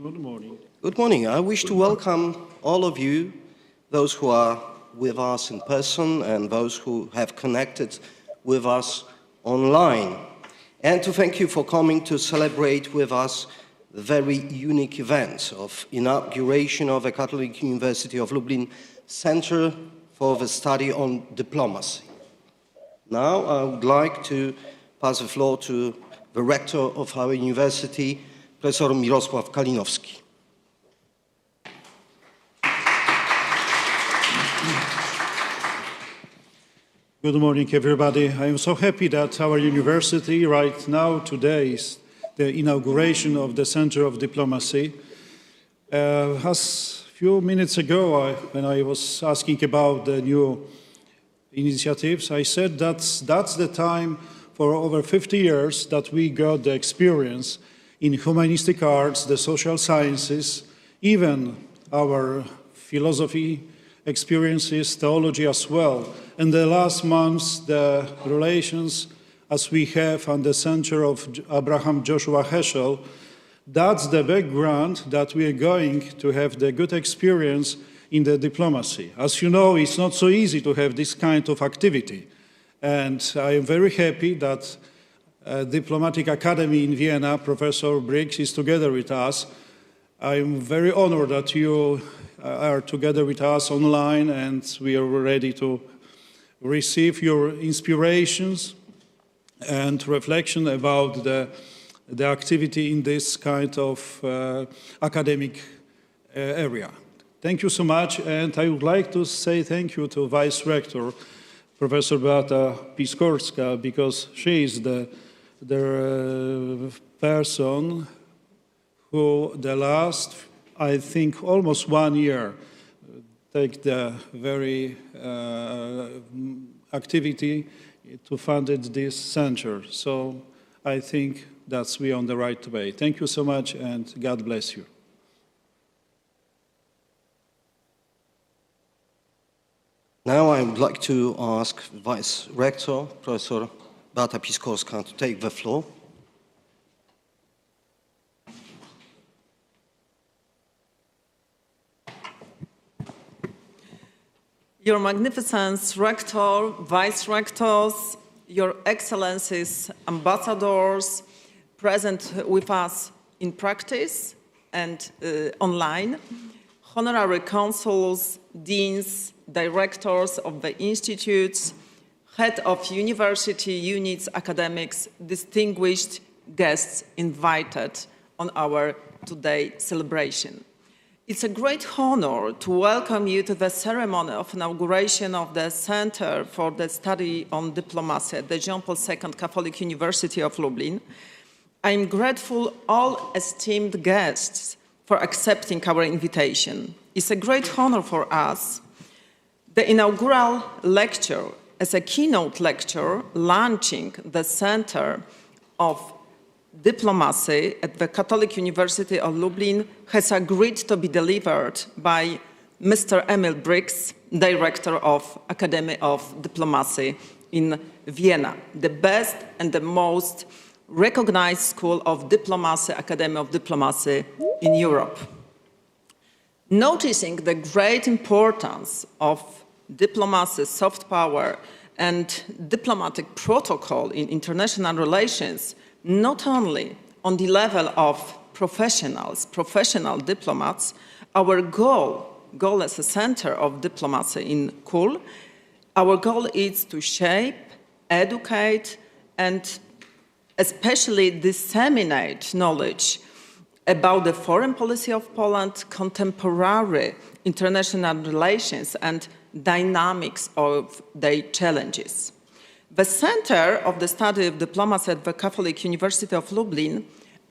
Good morning. Good morning. I wish to welcome all of you, those who are with us in person and those who have connected with us online, and to thank you for coming to celebrate with us the very unique event of inauguration of the Catholic University of Lublin Center for the Study on Diplomacy. Now I would like to pass the floor to the rector of our university, Professor Mirosław Kalinowski. Good morning, everybody. I am so happy that our university right now, today, is the inauguration of the Center of Diplomacy. As a few minutes ago, when I was asking about the new initiatives, I said that's the time for over 50 years that we got the experience in humanistic arts, the social sciences, even our philosophy experiences, theology as well. In the last months, the relations as we have on the center of Abraham Joshua Heschel, that's the background that we are going to have the good experience in the diplomacy. As you know, it's not so easy to have this kind of activity. And I am very happy that Diplomatic Academy in Vienna, Professor Brix, is together with us. I am very honored that you are together with us online, and we are ready to receive your inspirations and reflection about the activity in this kind of academic area. Thank you so much, and I would like to say thank you to Vice Rector, Professor Beata Piskorska, because she is the person who the last, I think, almost 1 year take the very activity to fund this center. So I think that's we on the right way. Thank you so much, and God bless you. Now I would like to ask Vice Rector, Professor Beata Piskorska, to take the floor. Your Magnificence, Rector, Vice Rectors, Your Excellencies, Ambassadors, present with us in practice and online, Honorary Consuls, Deans, Directors of the Institutes, Head of University Units, Academics, distinguished guests invited on our today celebration. It's a great honor to welcome you to the ceremony of inauguration of the Center for the Study on Diplomacy at the Jean Paul II Catholic University of Lublin. I'm grateful all esteemed guests for accepting our invitation. It's a great honor for us. The inaugural lecture as a keynote lecture launching the Center of Diplomacy at the Catholic University of Lublin has agreed to be delivered by Mr. Emil Brix, Director of Academy of Diplomacy in Vienna, the best and the most recognized school of diplomacy, Academy of Diplomacy in Europe. Noticing the great importance of diplomacy, soft power, and diplomatic protocol in international relations, not only on the level of professionals, professional diplomats, our goal as a center of diplomacy in KUL, our goal is to shape, educate, and especially disseminate knowledge about the foreign policy of Poland, contemporary international relations, and dynamics of their challenges. The Center of the Study of Diplomacy at the Catholic University of Lublin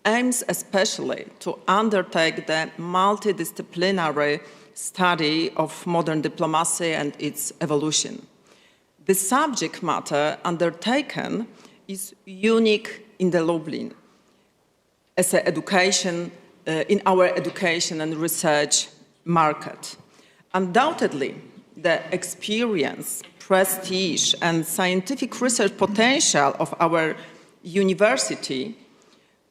aims especially to undertake the multidisciplinary study of modern diplomacy and its evolution. The subject matter undertaken is unique in the Lublin as an education, in our education and research market. Undoubtedly, the experience, prestige, and scientific research potential of our university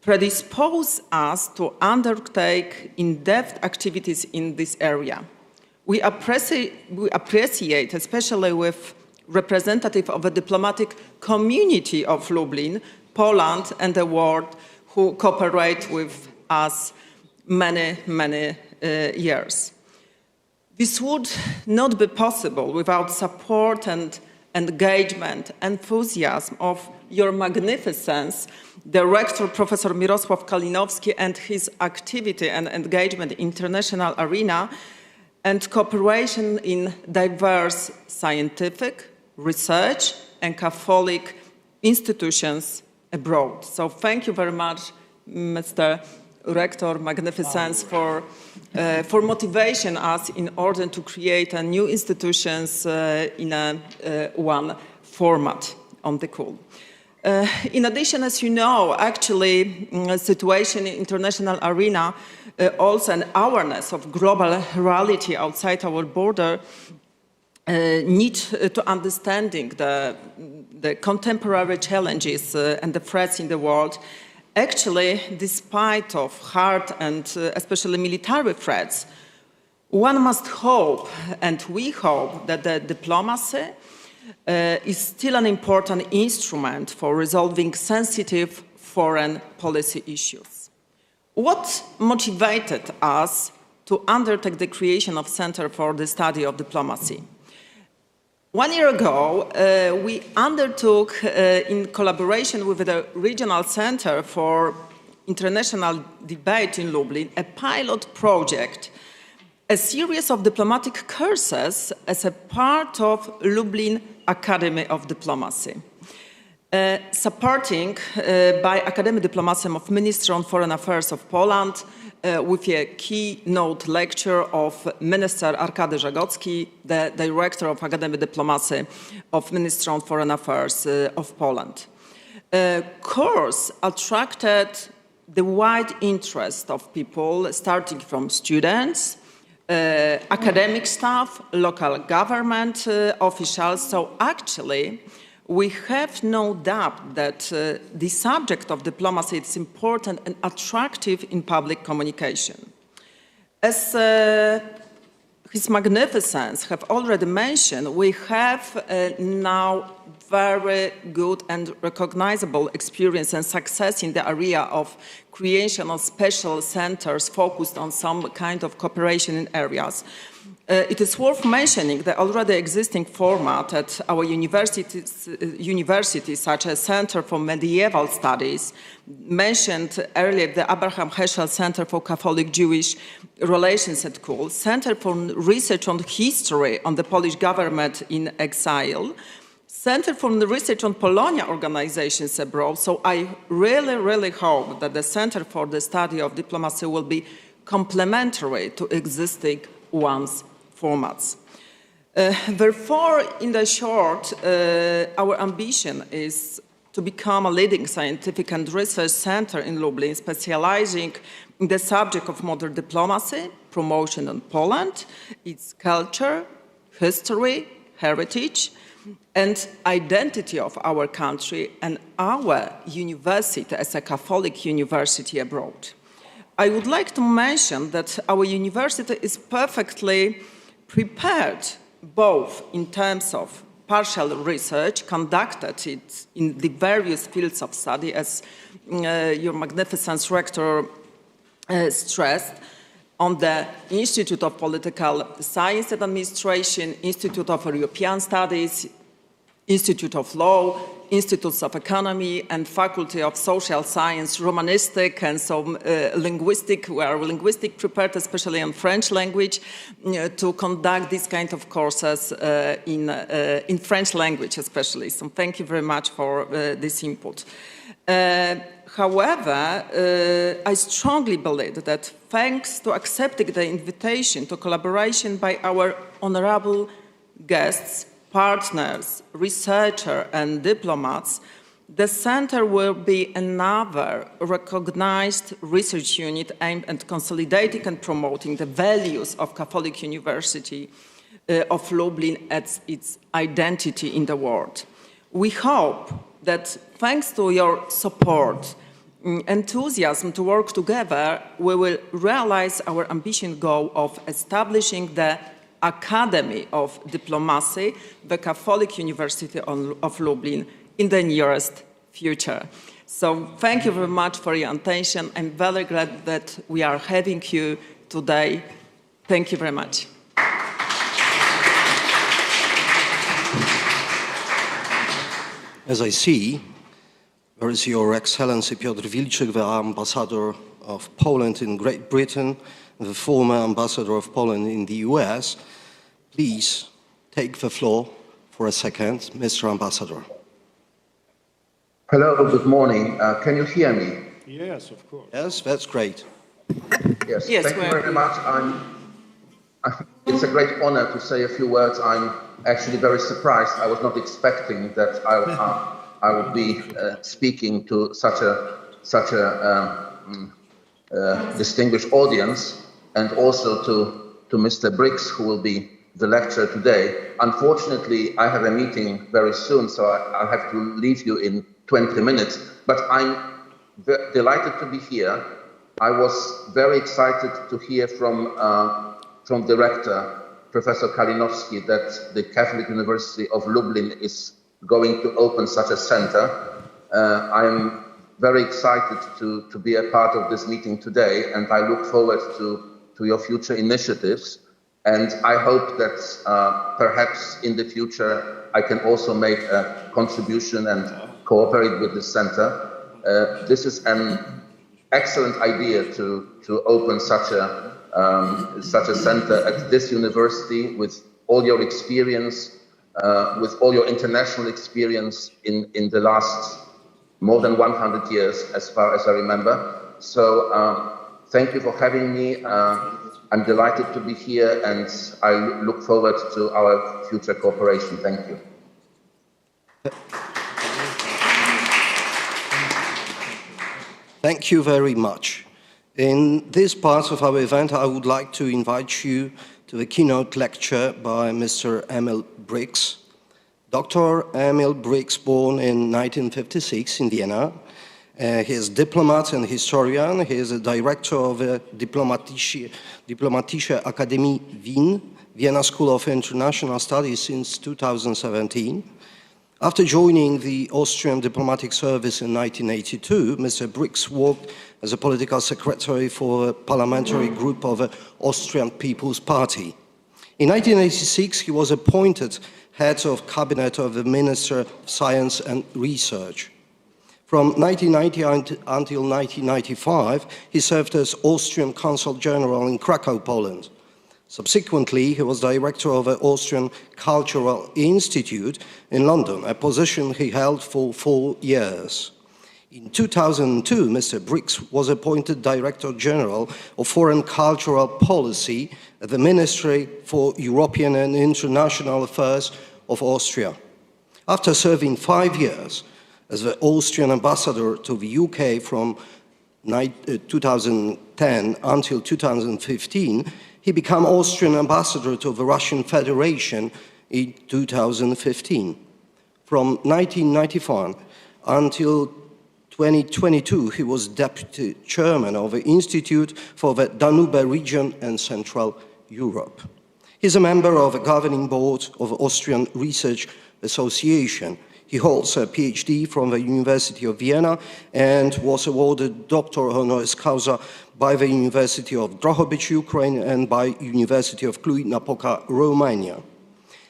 predispose us to undertake in-depth activities in this area. We appreciate, especially with representative of the diplomatic community of Lublin, Poland, and the world, who cooperate with us many years. This would not be possible without support and engagement, enthusiasm of Your Magnificence, Director Professor Mirosław Kalinowski, and his activity and engagement in international arena and cooperation in diverse scientific, research, and Catholic institutions abroad. So thank you very much, Mr. Rector Magnificence, for motivation us in order to create a new institutions in a one format on the KUL. In addition, as you know, actually, situation in international arena, also an awareness of global reality outside our border, need to understanding the contemporary challenges and the threats in the world. Actually, despite of hard and especially military threats, one must hope, and we hope, that the diplomacy is still an important instrument for resolving sensitive foreign policy issues. What motivated us to undertake the creation of Center for the Study of Diplomacy? 1 year ago, we undertook, in collaboration with the Regional Center for International Debate in Lublin, a pilot project, a series of diplomatic courses as a part of Lublin Academy of Diplomacy, supporting by Akademii Dyplomacji of Ministry on Foreign Affairs of Poland, with a keynote lecture of Minister Arkady Żegocki, the Director of Akademii Dyplomacji of Ministry on Foreign Affairs of Poland. Course attracted the wide interest of people, starting from students, academic staff, local government officials. So actually, we have no doubt that the subject of diplomacy is important and attractive in public communication. As His Magnificence have already mentioned, we have now very good and recognizable experience and success in the area of creation of special centers focused on some kind of cooperation in areas. It is worth mentioning the already existing format at our universities, such as Center for Medieval Studies, mentioned earlier the Abraham Heschel Center for Catholic Jewish Relations at KUL, Center for Research on History on the Polish Government in Exile, Center for Research on Polonia organizations abroad. So I really hope that the Center for the Study of Diplomacy will be complementary to existing ones formats. Therefore, in the short, our ambition is to become a leading scientific and research center in Lublin, specializing in the subject of modern diplomacy, promotion in Poland, its culture, history, heritage, and identity of our country and our university as a Catholic university abroad. I would like to mention that our university is perfectly prepared both in terms of partial research conducted in the various fields of study, as Your Magnificence Rector stressed, on the Institute of Political Science and Administration, Institute of European Studies, Institute of Law, Institutes of Economy, and Faculty of Social Science, Romanistic, and some linguistic. We are linguistic prepared, especially on French language, to conduct this kind of courses in French language, especially. So thank you very much for this input. However, I strongly believe that thanks to accepting the invitation to collaboration by our honorable guests, partners, researchers, and diplomats, the center will be another recognized research unit aimed at consolidating and promoting the values of Catholic University of Lublin as its identity in the world. We hope that thanks to your support, enthusiasm to work together, we will realize our ambitious goal of establishing the Academy of Diplomacy, the Catholic University of Lublin, in the nearest future. So thank you very much for your attention. I'm very glad that we are having you today. Thank you very much. As I see, there is Your Excellency Piotr Wilczyk, the Ambassador of Poland in Great Britain, the former Ambassador of Poland in the US. Please take the floor for a second, Mr. Ambassador. Hello, good morning. Can you hear me? Yes, of course. Yes, that's great. Yes, Yes, thank you very much. It's a great honor to say a few words. I'm actually very surprised. I was not expecting that I would be speaking to such a distinguished audience, and also to Mr. Brix, who will be the lecturer today. Unfortunately, I have a meeting very soon, so I'll have to leave you in 20 minutes, but I'm delighted to be here. I was very excited to hear from the rector, Professor Kalinowski, that the Catholic University of Lublin is going to open such a center. I'm very excited to be a part of this meeting today, and I look forward to your future initiatives. And I hope that perhaps in the future I can also make a contribution and cooperate with the center. This is an excellent idea to open such a center at this university, with all your experience, with all your international experience in the last more than 100 years, as far as I remember. So thank you for having me. I'm delighted to be here, and I look forward to our future cooperation. Thank you. Thank you very much. In this part of our event, I would like to invite you to the keynote lecture by Mr. Emil Brix. Dr. Emil Brix, born in 1956 in Vienna. He is diplomat and historian. He is a director of the Dyplomatische Akademie Wien, Vienna School of International Studies since 2017. After joining the Austrian diplomatic service in 1982, Mr. Brix worked as a political secretary for a parliamentary group of the Austrian People's Party. In 1986, he was appointed head of cabinet of the Minister of Science and Research. From 1990 until 1995, he served as Austrian Consul General in Krakow, Poland. Subsequently, he was director of the Austrian Cultural Institute in London, a position he held for 4 years. In 2002, Mr. Brix was appointed Director General of Foreign Cultural Policy at the Ministry for European and International Affairs of Austria. After serving 5 years as the Austrian ambassador to the UK from 2010 until 2015, he became Austrian ambassador to the Russian Federation in 2015. From 1995 until 2022, he was deputy chairman of the Institute for the Danube region and Central Europe. He is a member of the governing board of the Austrian Research Association. He holds a PhD from the University of Vienna and was awarded Doctor Honoris Causa by the University of Drohobych, Ukraine, and by University of Cluj-Napoca, Romania.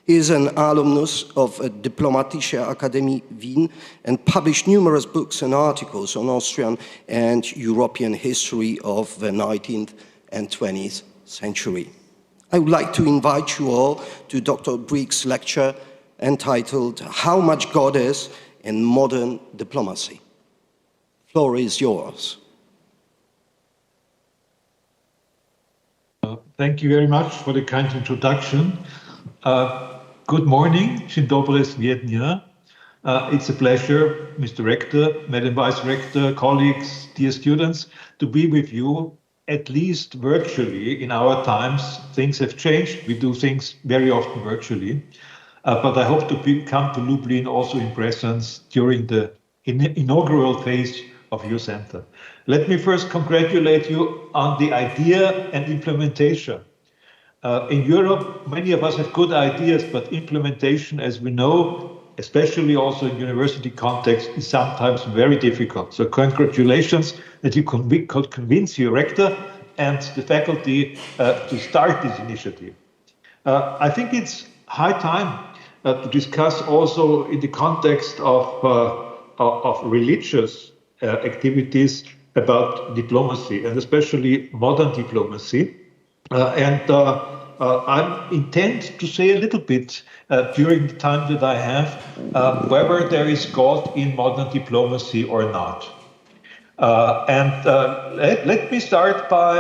He is an alumnus of Dyplomatische Akademie Wien and published numerous books and articles on Austrian and European history of the 19th and 20th century. I would like to invite you all to Dr. Brix's lecture entitled How Much God Is in Modern Diplomacy. The floor is yours. Thank you very much for the kind introduction. Good morning, Dzień dobry z Wiednia. It's a pleasure, Mr. Rector, Madam Vice Rector, colleagues, dear students, to be with you, at least virtually. In our times, things have changed. We do things very often virtually. But I hope to come to Lublin also in presence during the inaugural phase of your center. Let me first congratulate you on the idea and implementation. In Europe, many of us have good ideas, but implementation, as we know, especially also in university context, is sometimes very difficult. So congratulations that you could convince your rector and the faculty to start this initiative. I think it's high time to discuss also in the context of religious activities about diplomacy, and especially modern diplomacy. I intend to say a little bit during the time that I have whether there is God in modern diplomacy or not. Let me start by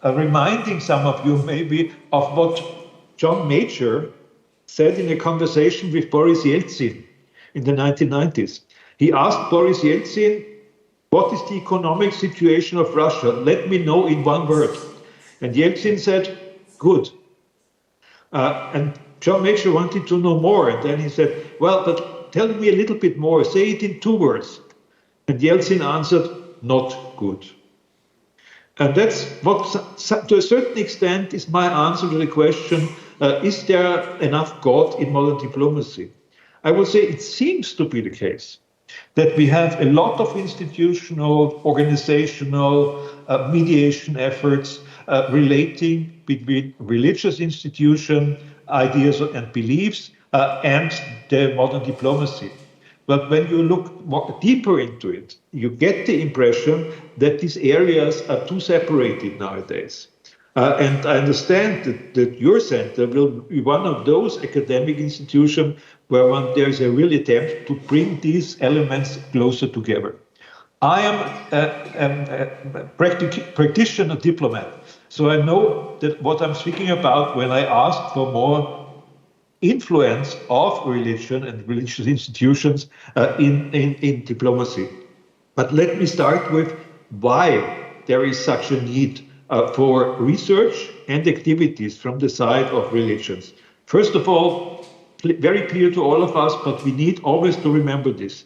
reminding some of you maybe of what John Major said in a conversation with Boris Yeltsin in the 1990s. He asked Boris Yeltsin, "What is the economic situation of Russia? Let me know in one word." And Yeltsin said, "Good." And John Major wanted to know more. And then he said, "Well, but tell me a little bit more. Say it in 2 words." And Yeltsin answered, "Not good." And that's what, to a certain extent, is my answer to the question, is there enough God in modern diplomacy? I would say it seems to be the case that we have a lot of institutional, organizational, mediation efforts relating between religious institution, ideas and beliefs, and the modern diplomacy. But when you look more deeper into it, you get the impression that these areas are too separated nowadays. And I understand that your center will be one of those academic institutions where there is a real attempt to bring these elements closer together. I am a practitioner diplomat, so I know that what I'm speaking about when I ask for more influence of religion and religious institutions in diplomacy. But let me start with why there is such a need for research and activities from the side of religions. First of all, very clear to all of us, but we need always to remember this.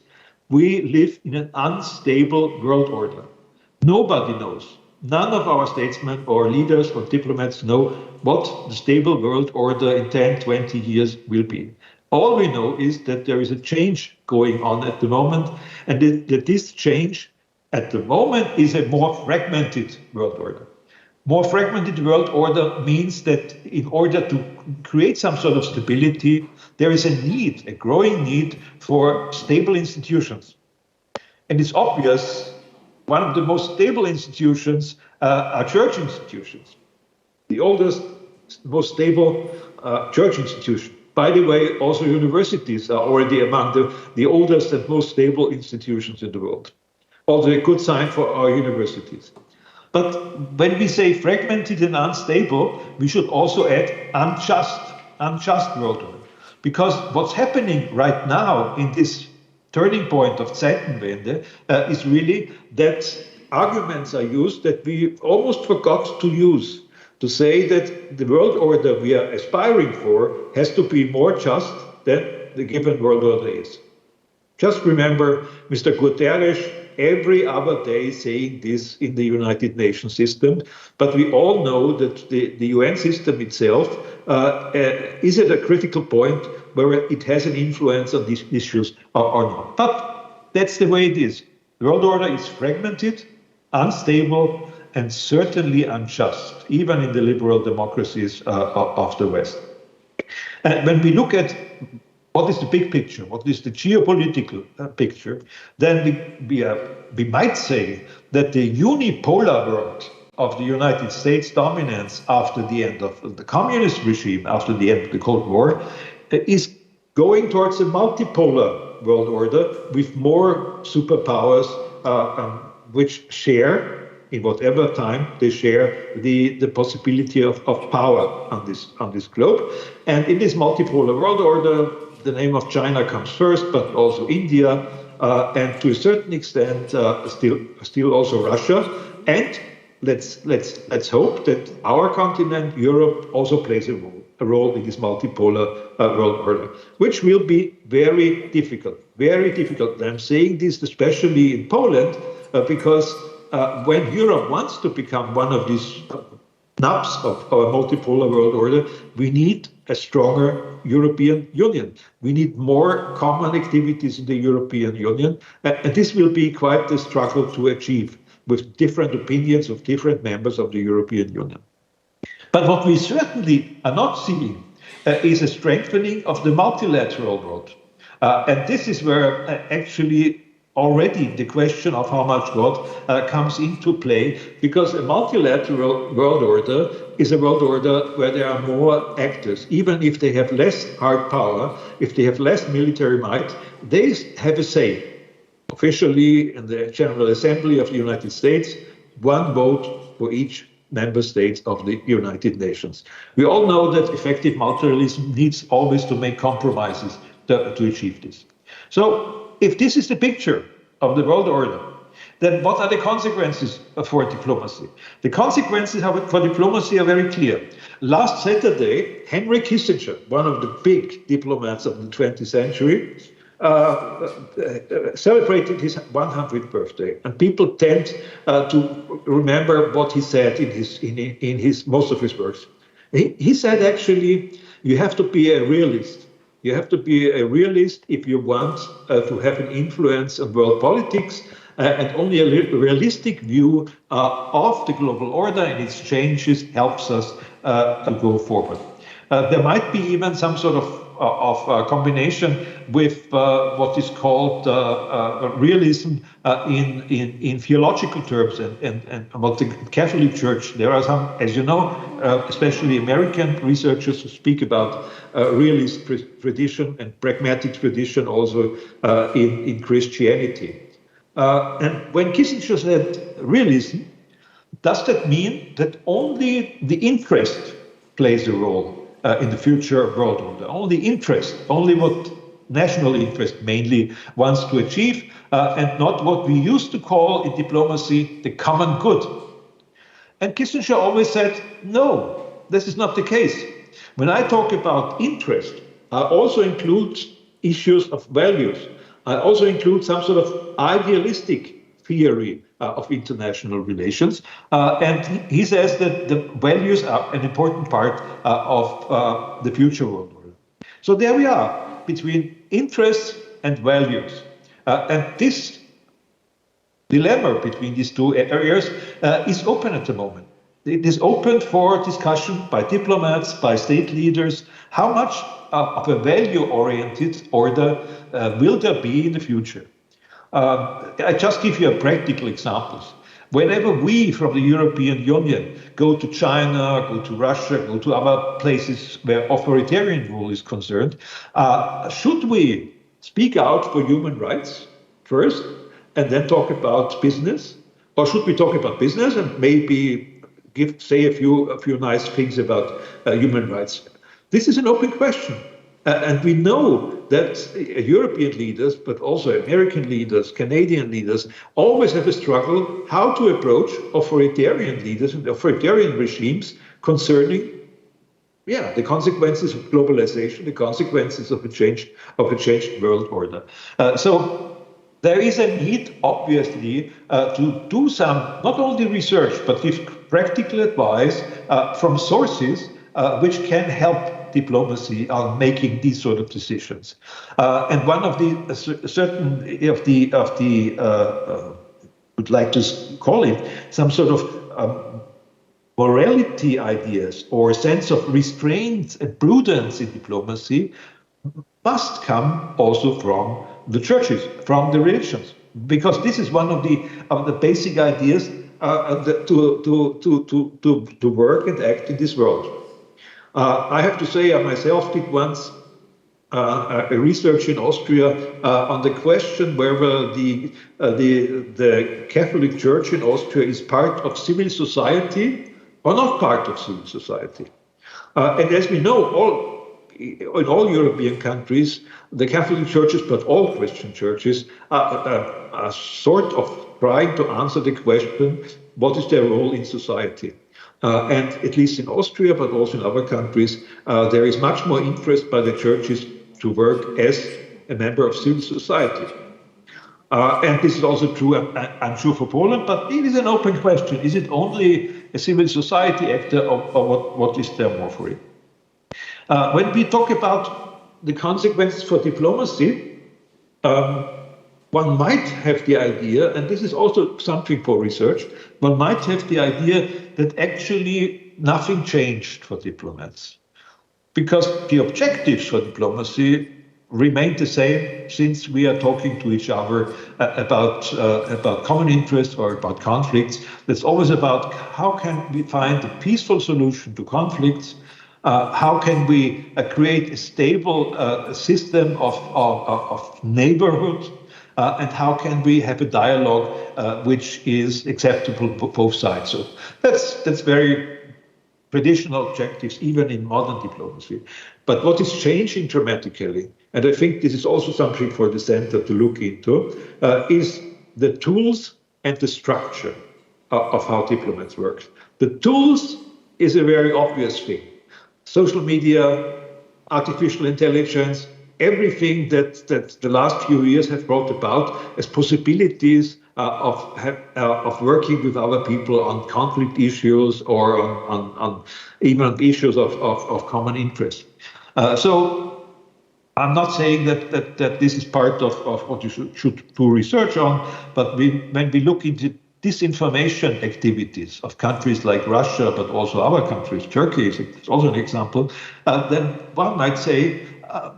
We live in an unstable world order. Nobody knows. None of our statesmen or leaders or diplomats know what the stable world order in 10, 20 years will be. All we know is that there is a change going on at the moment, and that this change at the moment is a more fragmented world order. More fragmented world order means that in order to create some sort of stability, there is a need, a growing need for stable institutions. And it's obvious one of the most stable institutions are church institutions. The oldest, most stable church institution. By the way, also universities are already among the oldest and most stable institutions in the world. Also a good sign for our universities. But when we say fragmented and unstable, we should also add unjust world order. Because what's happening right now in this turning point of Zeitenwende is really that arguments are used that we almost forgot to use to say that the world order we are aspiring for has to be more just than the given world order is. Just remember Mr. Guterres every other day saying this in the United Nations system, but we all know that the UN system itself is at a critical point where it has an influence on these issues or not. But that's the way it is. The world order is fragmented, unstable, and certainly unjust, even in the liberal democracies of the West. And when we look at what is the big picture, what is the geopolitical picture, then we might say that the unipolar world of the United States dominance after the end of the communist regime, after the end of the Cold War, is going towards a multipolar world order with more superpowers which share, in whatever time they share, the possibility of power on this globe. And in this multipolar world order, the name of China comes first, but also India, and to a certain extent, still also Russia. And let's hope that our continent, Europe, also plays a role. role in this multipolar world order, which will be very difficult, very difficult. I'm saying this especially in Poland, because when Europe wants to become one of these knobs of our multipolar world order, we need a stronger European Union. We need more common activities in the European Union, and this will be quite a struggle to achieve with different opinions of different members of the European Union. But what we certainly are not seeing is a strengthening of the multilateral world. And this is where actually already the question of how much God comes into play, because a multilateral world order is a world order where there are more actors. Even if they have less hard power, if they have less military might, they have a say. Officially, in the General Assembly of the United States, one vote for each member state of the United Nations. We all know that effective multilateralism needs always to make compromises to achieve this. So, if this is the picture of the world order, then what are the consequences for diplomacy? The consequences for diplomacy are very clear. Last Saturday, Henry Kissinger, one of the big diplomats of the 20th century, celebrated his 100th birthday, and people tend to remember what he said in his most of his works. He said, actually, you have to be a realist. You have to be a realist if you want to have an influence on world politics, and only a realistic view of the global order and its changes helps us to go forward. There might be even some sort of combination with what is called realism in theological terms and about the Catholic Church. There are some, as you know, especially American researchers who speak about realist tradition and pragmatic tradition also in Christianity. And when Kissinger said realism, does that mean that only the interest plays a role in the future world order? Only interest, only what national interest mainly wants to achieve, and not what we used to call in diplomacy the common good. And Kissinger always said, no, this is not the case. When I talk about interest, I also include issues of values. I also include some sort of idealistic theory of international relations. And he says that the values are an important part of the future world order. So there we are, between interests and values. And this dilemma between these two areas is open at the moment. It is open for discussion by diplomats, by state leaders. How much of a value-oriented order will there be in the future? I just give you a practical examples. Whenever we from the European Union go to China, go to Russia, go to other places where authoritarian rule is concerned, should we speak out for human rights first and then talk about business? Or should we talk about business and maybe say a few nice things about human rights? This is an open question. And we know that European leaders, but also American leaders, Canadian leaders, always have a struggle how to approach authoritarian leaders and authoritarian regimes concerning, the consequences of globalization, the consequences of a changed world order. So there is a need, obviously, to do some, not only research, but give practical advice from sources which can help diplomacy on making these sort of decisions. And one of the would like to call it some sort of morality ideas or sense of restraint and prudence in diplomacy must come also from the churches, from the religions, because this is one of the basic ideas to work and act in this world. I have to say, I myself did once a research in Austria on the question whether the Catholic Church in Austria is part of civil society or not part of civil society. And as we know, in all European countries, the Catholic churches, but all Christian churches, are sort of trying to answer the question, what is their role in society? And at least in Austria, but also in other countries, there is much more interest by the churches to work as a member of civil society. And this is also true, I'm sure, for Poland, but it is an open question. Is it only a civil society actor, or what is there more for it? When we talk about the consequences for diplomacy, one might have the idea, and this is also something for research, one might have the idea that actually nothing changed for diplomats, because the objectives for diplomacy remain the same since we are talking to each other about common interests or about conflicts. It's always about how can we find a peaceful solution to conflicts. How can we create a stable system of neighborhood? And how can we have a dialogue which is acceptable for both sides? So that's very traditional objectives, even in modern diplomacy. But what is changing dramatically, and I think this is also something for the center to look into, is the tools and the structure of how diplomats work. The tools is a very obvious thing. Social media, artificial intelligence, everything that the last few years have brought about as possibilities of working with other people on conflict issues or on even issues of common interest. So I'm not saying that this is part of what you should do research on, but when we look into disinformation activities of countries like Russia, but also other countries, Turkey is also an example, then one might say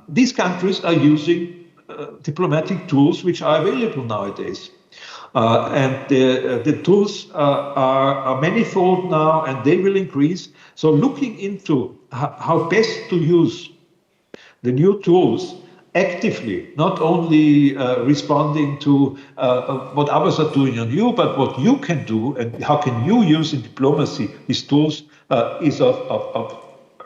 these countries are using diplomatic tools which are available nowadays. And the tools are manifold now, and they will increase. So looking into how best to use the new tools actively, not only responding to what others are doing on you, but what you can do and how can you use in diplomacy these tools is of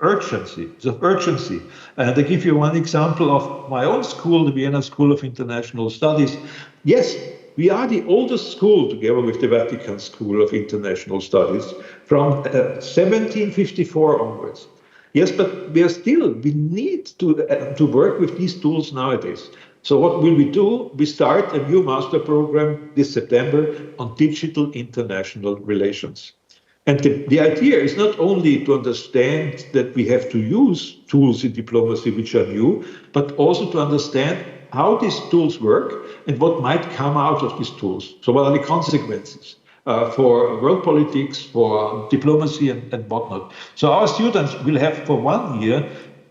urgency. It's of urgency. And I give you one example of my own school, the Vienna School of International Studies. Yes, we are the oldest school, together with the Vatican School of International Studies, from 1754 onwards. Yes, but we need to work with these tools nowadays. So what will we do? We start a new master program this September on digital international relations. And the idea is not only to understand that we have to use tools in diplomacy which are new, but also to understand how these tools work and what might come out of these tools. So what are the consequences for world politics, for diplomacy and whatnot. So our students will have for 1 year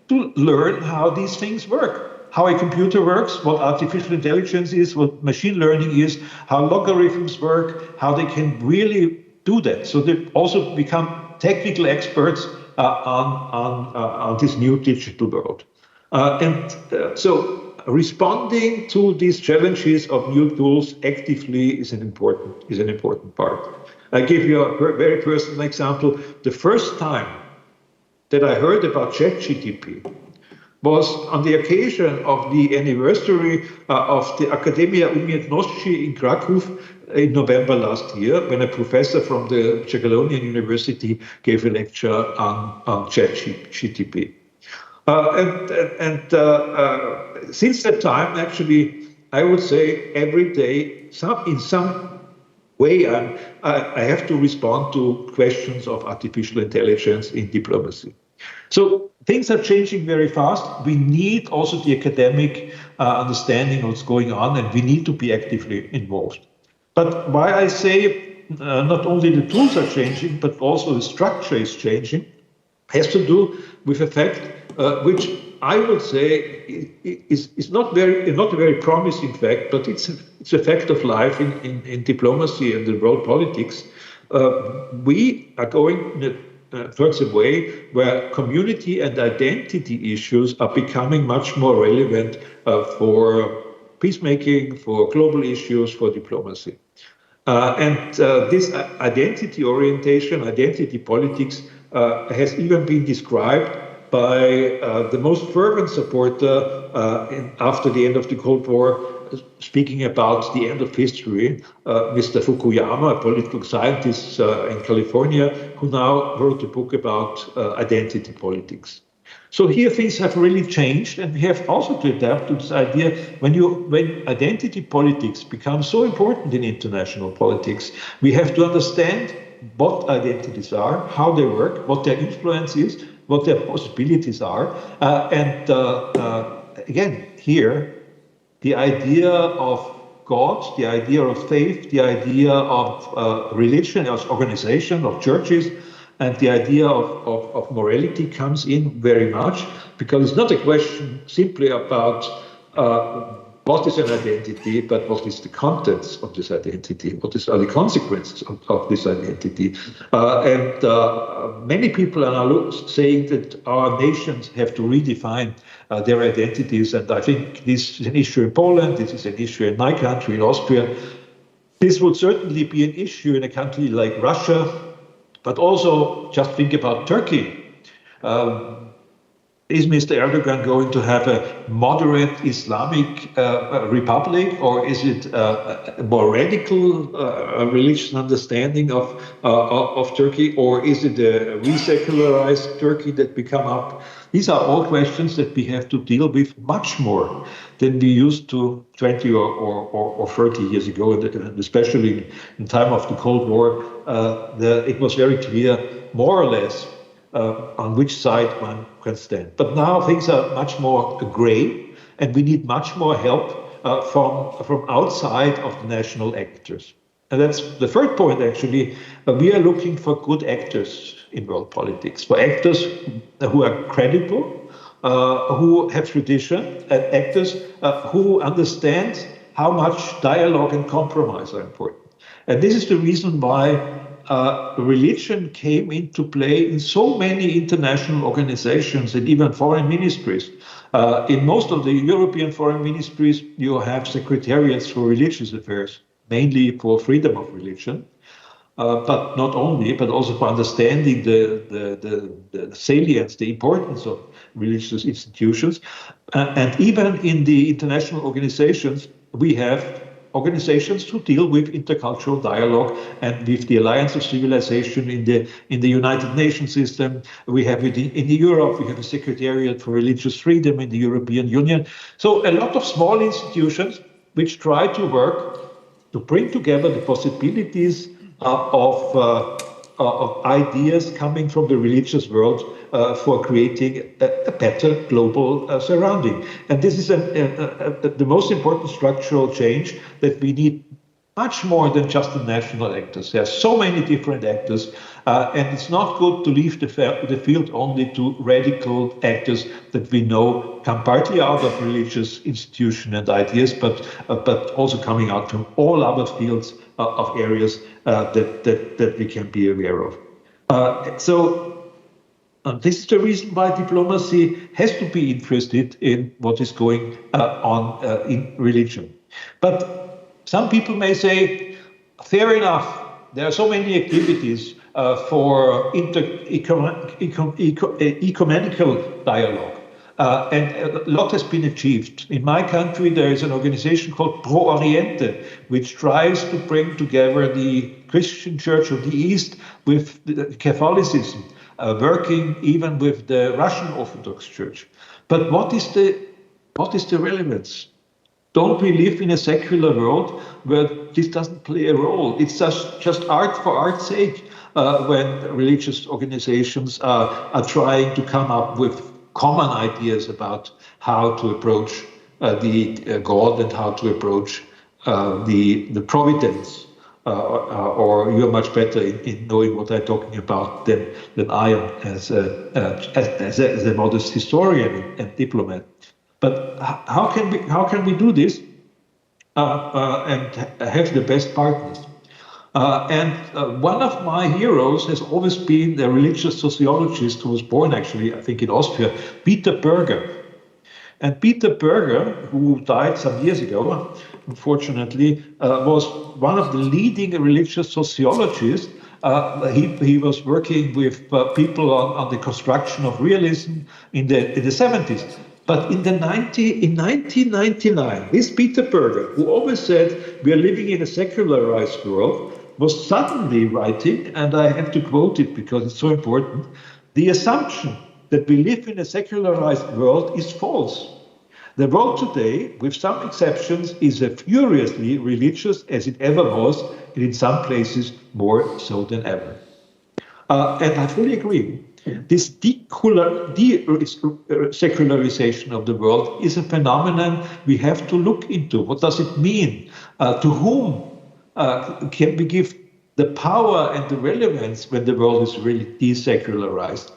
to learn how these things work, how a computer works, what artificial intelligence is, what machine learning is, how logarithms work, how they can really do that. So they also become technical experts on this new digital world. So responding to these challenges of new tools actively is an important part. I give you a very personal example. The first time that I heard about ChatGPT was on the occasion of the anniversary of the Akademii Dyplomatycznej in Krakow in November last year, when a professor from the Jagiellonian University gave a lecture on ChatGPT. Since that time, actually, I would say every day, in some way, I have to respond to questions of artificial intelligence in diplomacy. So things are changing very fast. We need also the academic understanding of what's going on, and we need to be actively involved. But why I say not only the tools are changing, but also the structure is changing, has to do with a fact which I would say is not a very promising fact, but it's a fact of life in diplomacy and in world politics. We are going towards a way where community and identity issues are becoming much more relevant for peacemaking, for global issues, for diplomacy. This identity orientation, identity politics has even been described by the most fervent supporter after the end of the Cold War, speaking about the end of history, Mr. Fukuyama, a political scientist in California, who now wrote a book about identity politics. So here things have really changed, and we have also to adapt to this idea when identity politics become so important in international politics, we have to understand what identities are, how they work, what their influence is, what their possibilities are. Again, here, the idea of God, the idea of faith, the idea of religion as organization, of churches, and the idea of morality comes in very much, because it's not a question simply about what is an identity, but what is the contents of this identity, what are the consequences of this identity. Many people are now saying that our nations have to redefine their identities, and I think this is an issue in Poland, this is an issue in my country, in Austria. This would certainly be an issue in a country like Russia, but also just think about Turkey. Is Mr. Erdogan going to have a moderate Islamic republic, or is it a more radical religious understanding of Turkey, or is it a resecularized Turkey that we come up? These are all questions that we have to deal with much more than we used to 20 or 30 years ago, and especially in time of the Cold War. It was very clear, more or less, on which side one can stand. But now things are much more gray, and we need much more help from outside of the national actors. And that's the third point, actually. We are looking for good actors in world politics, for actors who are credible, who have tradition, and actors who understand how much dialogue and compromise are important. And this is the reason why religion came into play in so many international organizations and even foreign ministries. In most of the European foreign ministries, you have secretariats for religious affairs, mainly for freedom of religion, but not only, but also for understanding the salience, the importance of religious institutions. And even in the international organizations, we have organizations to deal with intercultural dialogue, and with the Alliance of Civilization in the United Nations system. We have it in Europe, we have a Secretariat for Religious Freedom in the European Union. So a lot of small institutions which try to work to bring together the possibilities of ideas coming from the religious world for creating a better global surrounding. And this is the most important structural change, that we need much more than just the national actors. There are so many different actors, and it's not good to leave the field only to radical actors that we know come partly out of religious institutions and ideas, but also coming out from all other fields of areas that we can be aware of. This is the reason why diplomacy has to be interested in what is going on in religion. But some people may say, fair enough, there are so many activities for ecumenical dialogue, and a lot has been achieved. In my country, there is an organization called Pro Oriente, which tries to bring together the Christian Church of the East with Catholicism, working even with the Russian Orthodox Church. But what is the relevance? Don't we live in a secular world where this doesn't play a role? It's just art for art's sake when religious organizations are trying to come up with common ideas about how to approach the God and how to approach the providence. Or you're much better in knowing what I'm talking about than I am as a modest historian and diplomat. But how can we do this and have the best partners? And one of my heroes has always been a religious sociologist who was born, actually, I think in Austria, Peter Berger. And Peter Berger, who died some years ago, unfortunately, was one of the leading religious sociologists He was working with people on the construction of realism in the 70s. But in 1999, this Peter Berger, who always said we are living in a secularized world, was suddenly writing, and I have to quote it because it's so important, the assumption that we live in a secularized world is false. The world today, with some exceptions, is as furiously religious as it ever was, and in some places more so than ever. And I fully agree. This secularization of the world is a phenomenon we have to look into. What does it mean? To whom can we give the power and the relevance when the world is really desecularized?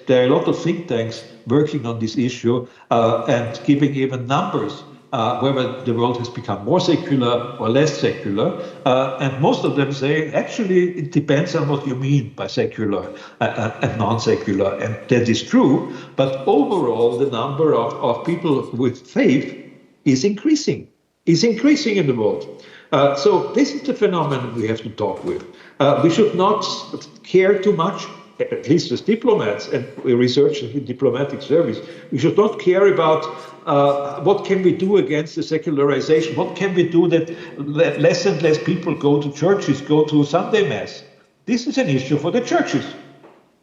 There are a lot of think tanks working on this issue and giving even numbers whether the world has become more secular or less secular. And most of them say, actually, it depends on what you mean by secular and non-secular. And that is true. But overall, the number of people with faith is increasing in the world. So this is the phenomenon we have to talk with. We should not care too much, at least as diplomats and researchers in diplomatic service, we should not care about what can we do against the secularization, what can we do that less and less people go to churches, go to Sunday Mass. This is an issue for the churches.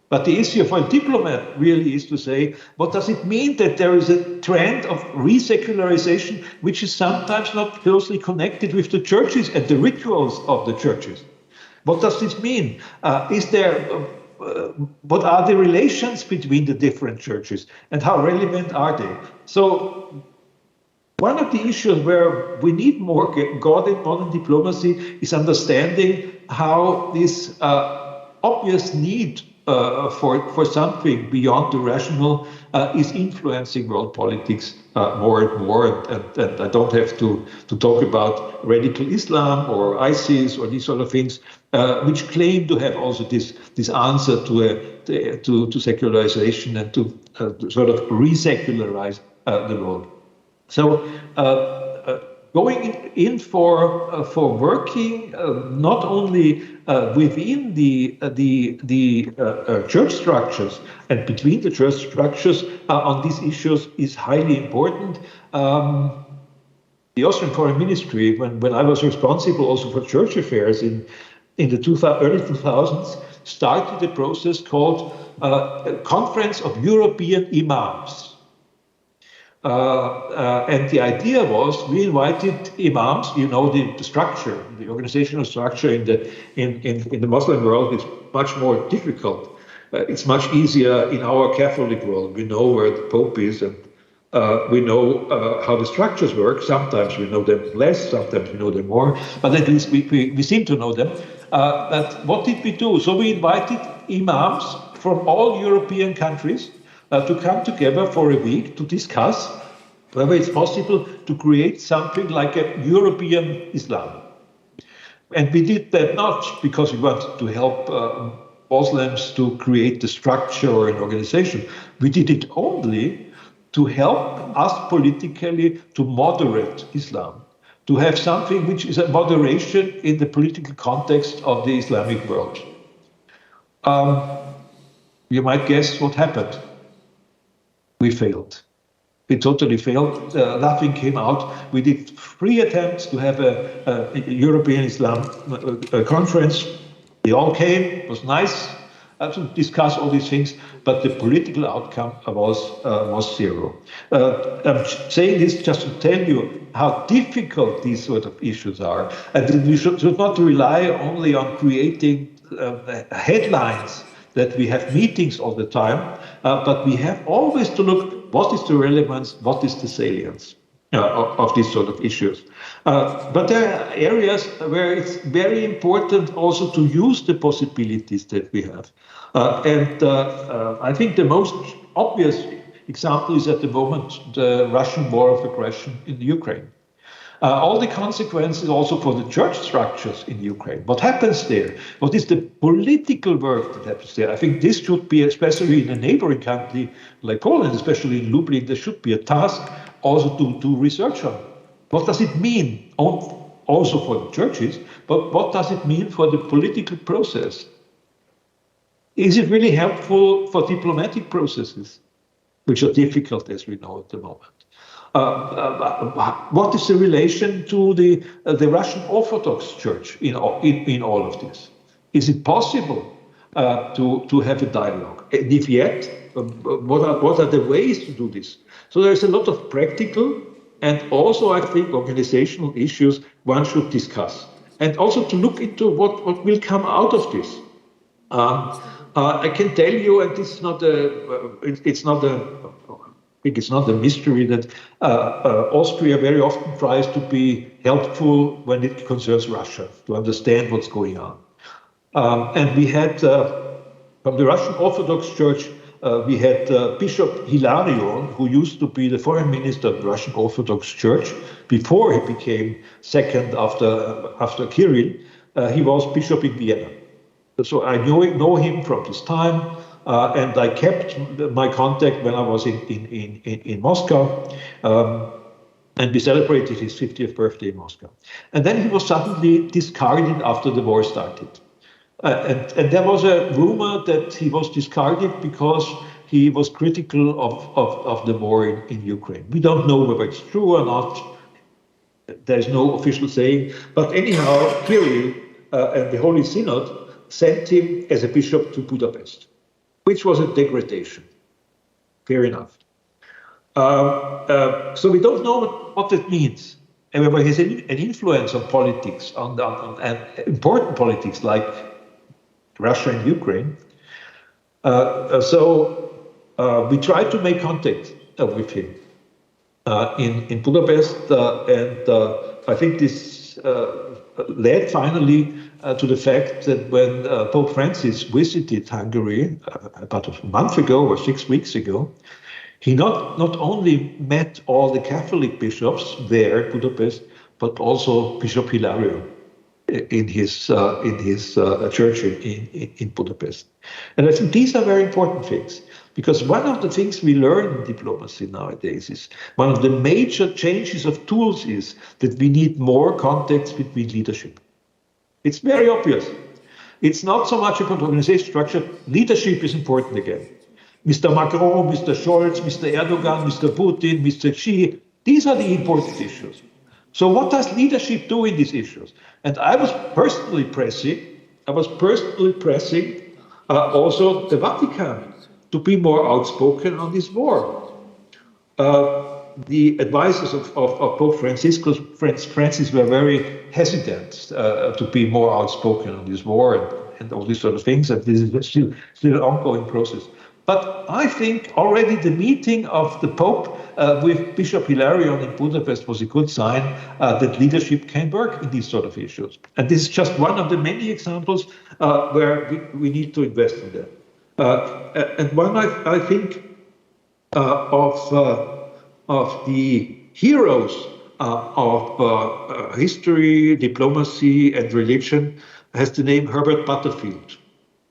But the issue for a diplomat really is to say, what does it mean that there is a trend of re-secularization which is sometimes not closely connected with the churches and the rituals of the churches? What does this mean? What are the relations between the different churches and how relevant are they? So one of the issues where we need more God in modern diplomacy is understanding how this obvious need for something beyond the rational is influencing world politics more and more. And I don't have to talk about radical Islam or ISIS or these sort of things, which claim to have also this answer to secularization and to sort of re-secularize the world. So going in for working not only within the church structures and between the church structures on these issues is highly important. The Austrian Foreign Ministry, when I was responsible also for church affairs in the early 2000s, started a process called Conference of European Imams. And the idea was we invited imams. You know, the structure, the organizational structure in the Muslim world is much more difficult. It's much easier in our Catholic world. We know where the Pope is, and we know how the structures work. Sometimes we know them less, sometimes we know them more, but at least we seem to know them. But what did we do? So we invited imams from all European countries to come together for a week to discuss whether it's possible to create something like a European Islam. And we did that not because we wanted to help Muslims to create the structure or an organization. We did it only to help us politically to moderate Islam, to have something which is a moderation in the political context of the Islamic world. You might guess what happened. We failed. We totally failed. Nothing came out. We did 3 attempts to have a European Islam conference. They all came. It was nice to discuss all these things, but the political outcome was zero. I'm saying this just to tell you how difficult these sort of issues are, and we should not rely only on creating headlines that we have meetings all the time, but we have always to look what is the relevance, what is the salience of these sort of issues. But there are areas where it's very important also to use the possibilities that we have. I think the most obvious example is at the moment the Russian war of aggression in Ukraine. All the consequences also for the church structures in Ukraine. What happens there? What is the political work that happens there? I think this should be, especially in a neighboring country like Poland, especially in Lublin, there should be a task also to do research on. What does it mean also for the churches, but what does it mean for the political process? Is it really helpful for diplomatic processes, which are difficult, as we know at the moment? What is the relation to the Russian Orthodox Church in all of this? Is it possible to have a dialogue? And if yet, what are the ways to do this? So there's a lot of practical and also, I think, organizational issues one should discuss, and also to look into what will come out of this. I can tell you, and this is not it's not a mystery that Austria very often tries to be helpful when it concerns Russia, to understand what's going on. And we had, from the Russian Orthodox Church, we had Bishop Hilarion, who used to be the foreign minister of the Russian Orthodox Church before he became second after Kirill. He was bishop in Vienna. So I know him from this time, and I kept my contact when I was in Moscow, and we celebrated his 50th birthday in Moscow. And then he was suddenly discarded after the war started. And there was a rumor that he was discarded because he was critical of the war in Ukraine. We don't know whether it's true or not. There's no official saying. But anyhow, Kirill and the Holy Synod sent him as a bishop to Budapest, which was a degradation. Fair enough. So we don't know what that means. However, he has an influence on politics, on important politics like Russia and Ukraine. So we tried to make contact with him in Budapest, and I think this led finally to the fact that when Pope Francis visited Hungary about a month ago or 6 weeks ago, he not only met all the Catholic bishops there in Budapest, but also Bishop Hilarion in his church in Budapest. And I think these are very important things, because one of the things we learn in diplomacy nowadays is one of the major changes of tools is that we need more contacts between leadership. It's very obvious. It's not so much about organization structure. Leadership is important again. Mr. Macron, Mr. Scholz, Mr. Erdogan, Mr. Putin, Mr. Xi, these are the important issues. So what does leadership do in these issues? And I was personally pressing also the Vatican to be more outspoken on this war. The advisors of Pope Francis were very hesitant to be more outspoken on this war and all these sort of things, and this is still an ongoing process. But I think already the meeting of the Pope with Bishop Hilarion in Budapest was a good sign that leadership can work in these sort of issues. And this is just one of the many examples where we need to invest in that. And one, I think, of the heroes of history, diplomacy, and religion has the name Herbert Butterfield.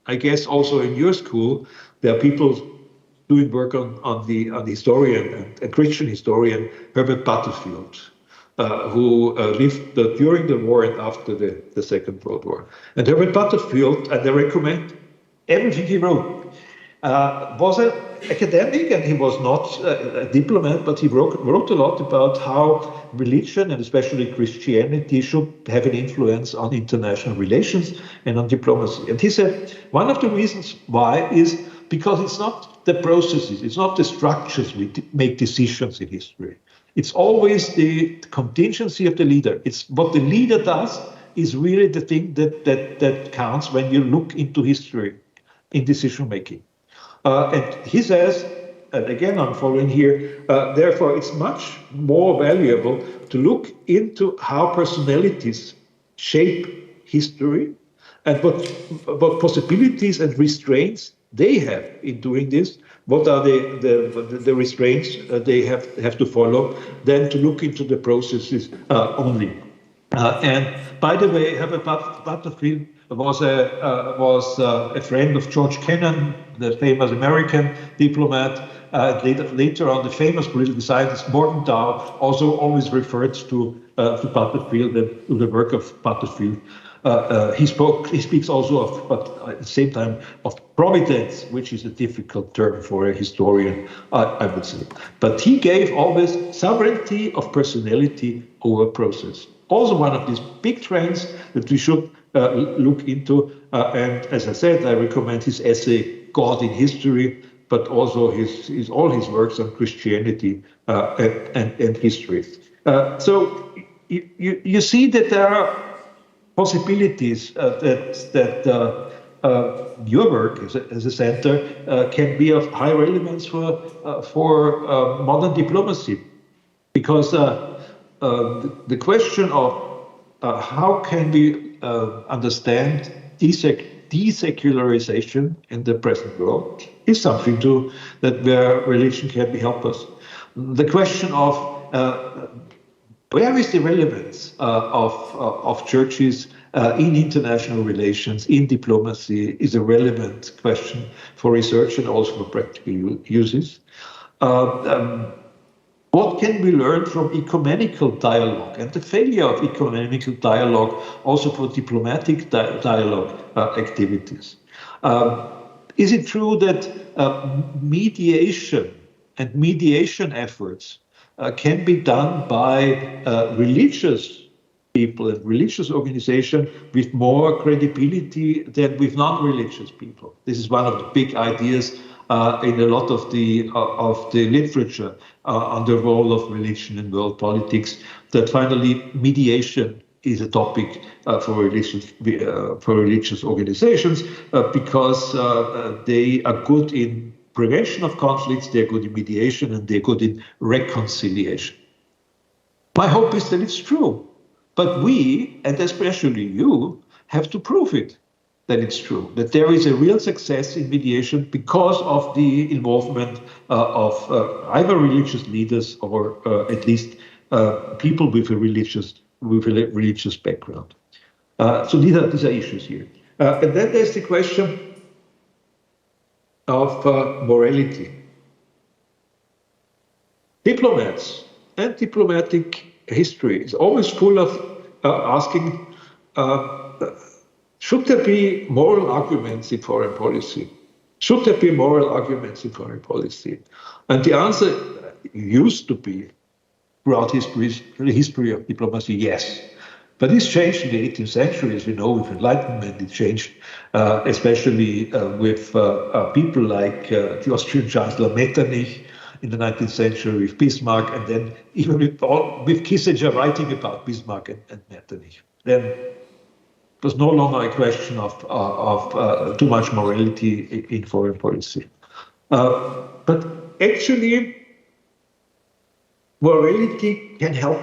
I guess also in your school, there are people doing work on the historian, a Christian historian, Herbert Butterfield, who lived during the war and after the Second World War. And Herbert Butterfield, and I recommend everything he wrote, was an academic, and he was not a diplomat, but he wrote a lot about how religion, and especially Christianity, should have an influence on international relations and on diplomacy. And he said one of the reasons why is because it's not the processes, it's not the structures we make decisions in history. It's always the contingency of the leader. It's what the leader does is really the thing that counts when you look into history in decision making. And he says, and again I'm following here, therefore it's much more valuable to look into how personalities shape history and what possibilities and restraints they have in doing this, what are the restraints they have to follow, than to look into the processes only. And by the way, Herbert Butterfield was a friend of George Kennan, the famous American diplomat. Later on, the famous political scientist Morgenthau also always referred to to Butterfield and to the work of Butterfield. He speaks also of, but at the same time, of providence, which is a difficult term for a historian, I would say. But he gave always sovereignty of personality over process. Also one of these big trends that we should look into. And as I said, I recommend his essay, God in History, but also all his works on Christianity and history. So you see that there are possibilities that your work as a center can be of high relevance for modern diplomacy, because the question of how can we understand desecularization in the present world is something where religion can help us. The question of where is the relevance of churches in international relations, in diplomacy, is a relevant question for research and also for practical uses. What can we learn from ecumenical dialogue and the failure of ecumenical dialogue also for diplomatic dialogue activities? Is it true that mediation and mediation efforts can be done by religious people and religious organizations with more credibility than with non-religious people? This is one of the big ideas in a lot of the literature on the role of religion in world politics, that finally mediation is a topic for religious organizations because they are good in prevention of conflicts, they're good in mediation, and they're good in reconciliation. My hope is that it's true, but we, and especially you, have to prove it, that it's true, that there is a real success in mediation because of the involvement of either religious leaders or at least people with a religious background. So these are issues here. And then there's the question of morality. Diplomats and diplomatic history is always full of asking, should there be moral arguments in foreign policy? Should there be moral arguments in foreign policy? And the answer used to be, throughout the history of diplomacy, yes. But this changed in the 18th century, as we know, with Enlightenment. It changed, especially with people like the Austrian Chancellor Metternich in the 19th century, with Bismarck, and then even with Kissinger writing about Bismarck and Metternich. Then it was no longer a question of too much morality in foreign policy. But actually, morality can help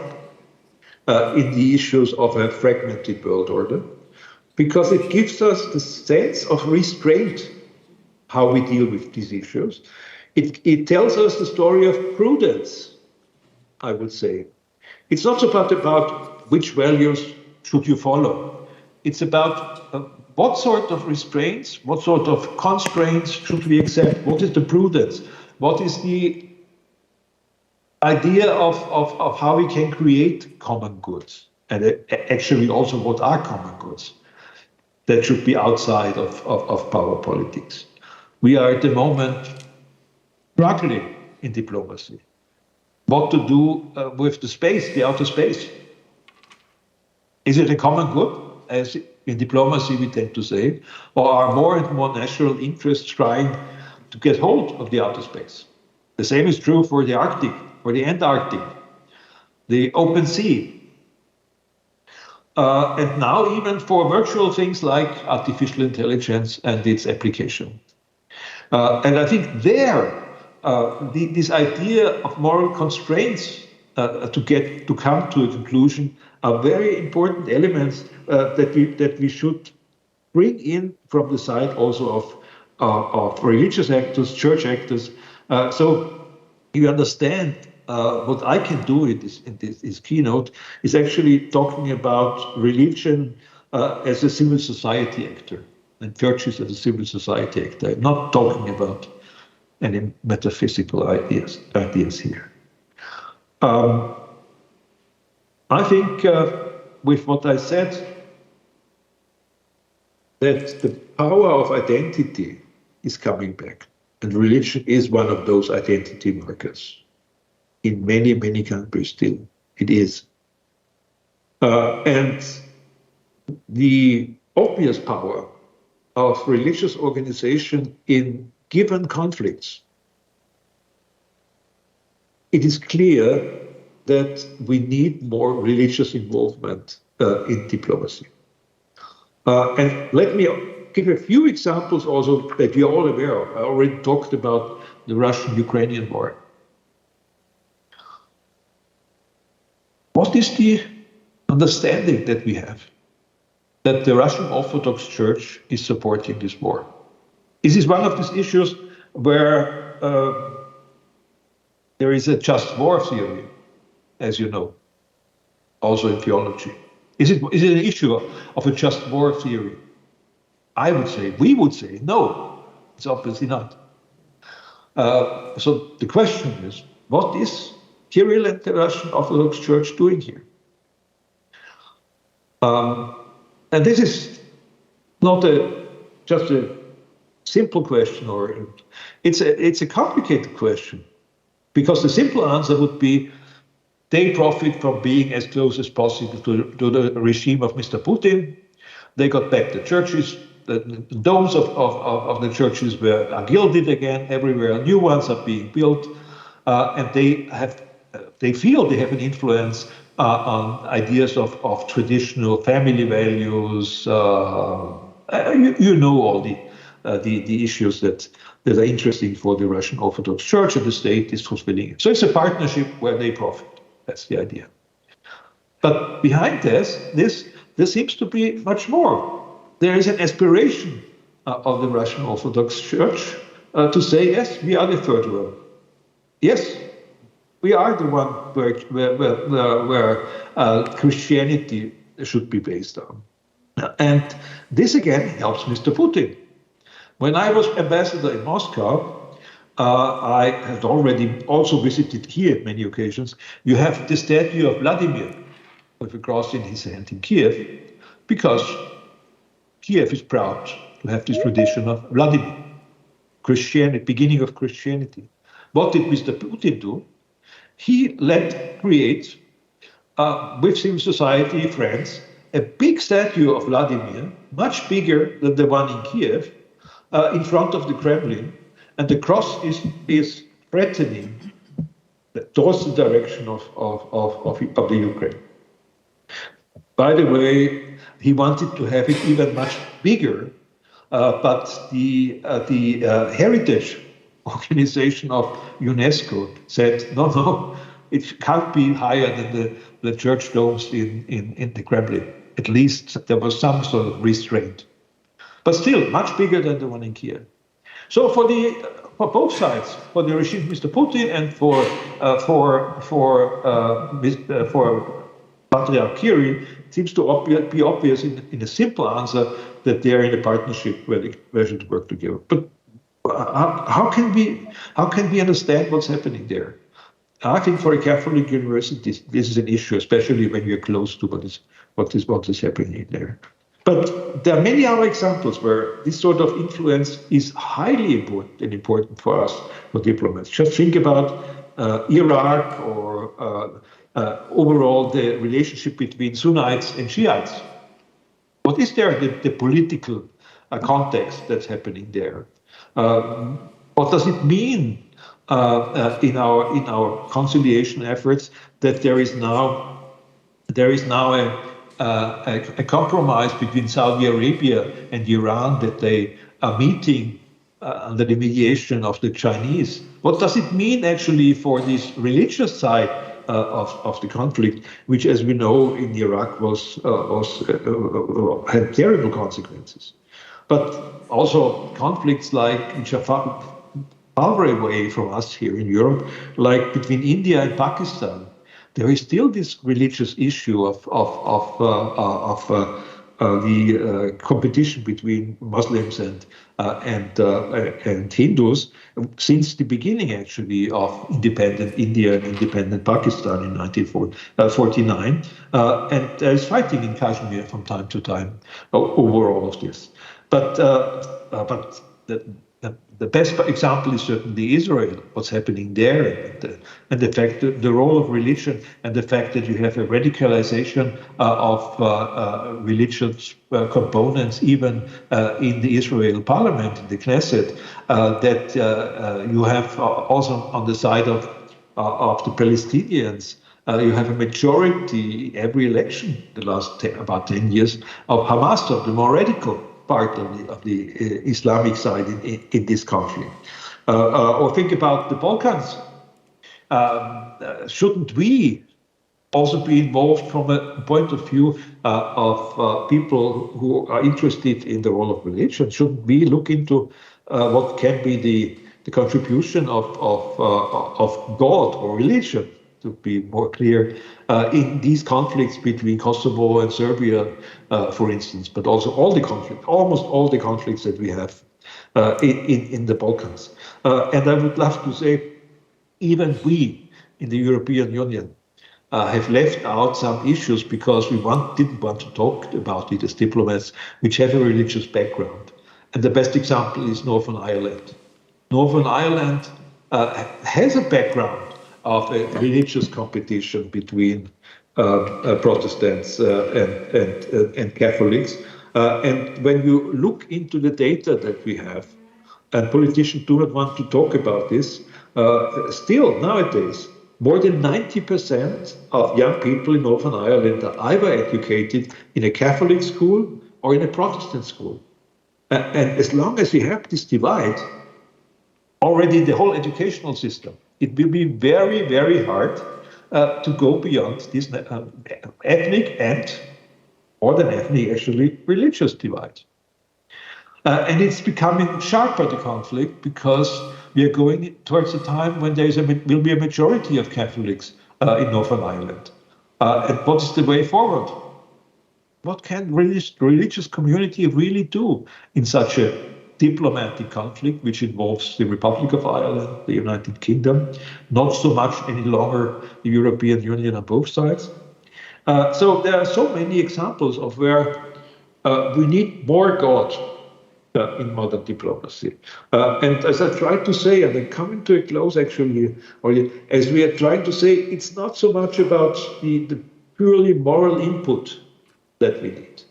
in the issues of a fragmented world order, because it gives us the sense of restraint, how we deal with these issues. It tells us the story of prudence, I would say. It's not about which values should you follow. It's about what sort of restraints, what sort of constraints should we accept? What is the prudence? What is the idea of how we can create common goods? And actually also what are common goods that should be outside of power politics? We are at the moment struggling in diplomacy. What to do with the outer space? Is it a common good, as in diplomacy we tend to say, or are more and more national interests trying to get hold of the outer space? The same is true for the Arctic, for the Antarctic, the open sea, and now even for virtual things like artificial intelligence and its application. And I think this idea of moral constraints to come to a conclusion are very important elements that we should bring in from the side also of religious actors, church actors. So you understand what I can do in this keynote is actually talking about religion as a civil society actor and churches as a civil society actor. I'm not talking about any metaphysical ideas here. I think with what I said, that the power of identity is coming back. And religion is one of those identity markers. In many, many countries still, it is. And the obvious power of religious organization in given conflicts, it is clear that we need more religious involvement in diplomacy. And let me give a few examples also that you're all aware of. I already talked about the Russian-Ukrainian war. What is the understanding that we have that the Russian Orthodox Church is supporting this war? Is this one of these issues where there is a just war theory, as you know, also in theology? Is it an issue of a just war theory? I would say, we would say, no, it's obviously not. So the question is, what is Kirill and the Russian Orthodox Church doing here? And this is not just a simple question, or it's a complicated question, because the simple answer would be they profit from being as close as possible to the regime of Mr. Putin. They got back the churches. The domes of the churches are gilded again everywhere. New ones are being built, and they feel they have an influence on ideas of traditional family values. You know all the issues that are interesting for the Russian Orthodox Church, and the state is fulfilling it. So it's a partnership where they profit. That's the idea. But behind this, there seems to be much more. There is an aspiration of the Russian Orthodox Church to say, yes, we are the third world. Yes, we are the one where Christianity should be based on. And this again helps Mr. Putin. When I was ambassador in Moscow, I had already also visited here at many occasions. You have the statue of Vladimir with a cross in his hand in Kiev, because Kiev is proud to have this tradition of Vladimir, Christianity, beginning of Christianity. What did Mr. Putin do? He let create, with civil society friends, a big statue of Vladimir, much bigger than the one in Kiev, in front of the Kremlin, and the cross is threatening towards the direction of the Ukraine. By the way, he wanted to have it even much bigger, but the heritage organization of UNESCO said, no, it can't be higher than the church domes in the Kremlin. At least there was some sort of restraint. But still, much bigger than the one in Kiev. So for both sides, for the regime, Mr. Putin, and for Patriarch Kirill, it seems to be obvious in a simple answer that they are in a partnership where they should work together. But how can we understand what's happening there? I think for a Catholic university, this is an issue, especially when you're close to what is happening there. But there are many other examples where this sort of influence is highly important for us, for diplomats. Just think about Iraq, or overall the relationship between Sunnites and Shiites. What is there, the political context that's happening there? What does it mean in our conciliation efforts that there is now a compromise between Saudi Arabia and Iran, that they are meeting under the mediation of the Chinese? What does it mean actually for this religious side of the conflict, which, as we know, in Iraq had terrible consequences? But also conflicts which are far away from us here in Europe, like between India and Pakistan. There is still this religious issue of the competition between Muslims and Hindus since the beginning, actually, of independent India and independent Pakistan in 1949, and there is fighting in Kashmir from time to time over all of this. But the best example is certainly Israel, what's happening there, and the fact that the role of religion and the fact that you have a radicalization of religious components even in the Israel parliament, in the Knesset, that you have also on the side of the Palestinians. You have a majority every election, the last about 10 years, of Hamas, of the more radical part of the Islamic side in this conflict. Or think about the Balkans. Shouldn't we also be involved from a point of view of people who are interested in the role of religion? Shouldn't we look into what can be the contribution of God or religion, to be more clear, in these conflicts between Kosovo and Serbia, for instance, but also all the conflicts, almost all the conflicts that we have in the Balkans. And I would love to say, even we in the European Union have left out some issues because we didn't want to talk about it as diplomats, which have a religious background. And the best example is Northern Ireland. Northern Ireland has a background of a religious competition between Protestants and Catholics. And when you look into the data that we have, and politicians do not want to talk about this, still nowadays, more than 90% of young people in Northern Ireland are either educated in a Catholic school or in a Protestant school. And as long as we have this divide, already the whole educational system, it will be very, very hard to go beyond this ethnic and, more than ethnic, actually, religious divide. And it's becoming sharper, the conflict, because we are going towards a time when there will be a majority of Catholics in Northern Ireland. And what is the way forward? What can religious community really do in such a diplomatic conflict, which involves the Republic of Ireland, the United Kingdom, not so much any longer the European Union on both sides? So there are so many examples of where we need more God in modern diplomacy. And as I tried to say, and I'm coming to a close actually, as we are trying to say, it's not so much about the purely moral input that we need.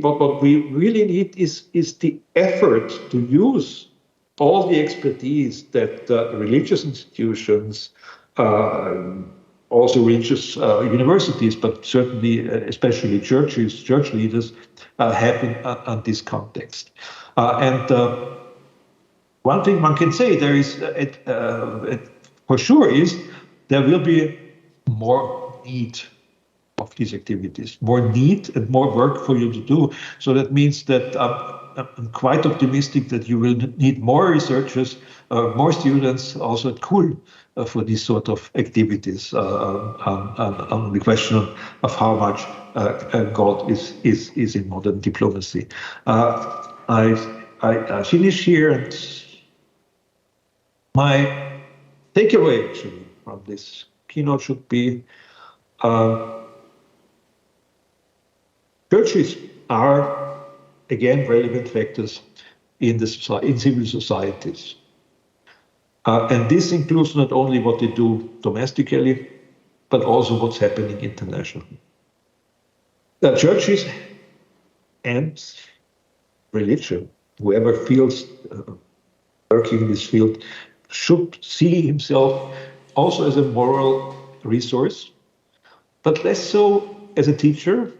What we really need is the effort to use all the expertise that religious institutions, also religious universities, but certainly especially churches, church leaders, have in this context. And one thing one can say there is, for sure, is there will be more need of these activities, more need and more work for you to do. So that means that I'm quite optimistic that you will need more researchers, more students also at KUL for these sort of activities on the question of how much God is in modern diplomacy. I finish here, and my takeaway actually from this keynote should be churches are, again, relevant factors in civil societies. And this includes not only what they do domestically, but also what's happening internationally. The churches and religion, whoever feels working in this field, should see himself also as a moral resource, but less so as a teacher,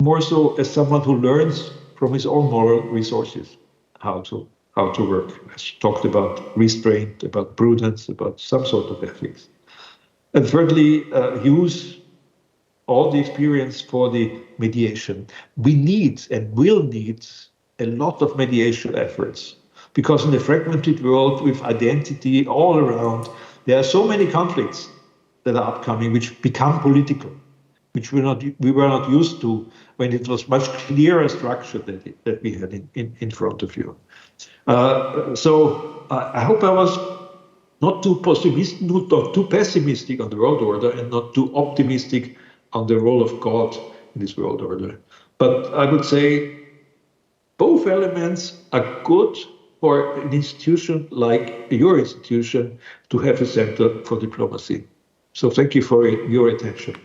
more so as someone who learns from his own moral resources how to work. I talked about restraint, about prudence, about some sort of ethics. And thirdly, use all the experience for the mediation. We need and will need a lot of mediation efforts, because in a fragmented world with identity all around, there are so many conflicts that are upcoming which become political. which we were not used to when it was much clearer structure that we had in front of you. So I hope I was not too pessimistic on the world order and not too optimistic on the role of God in this world order. But I would say both elements are good for an institution like your institution to have a center for diplomacy. So thank you for your attention.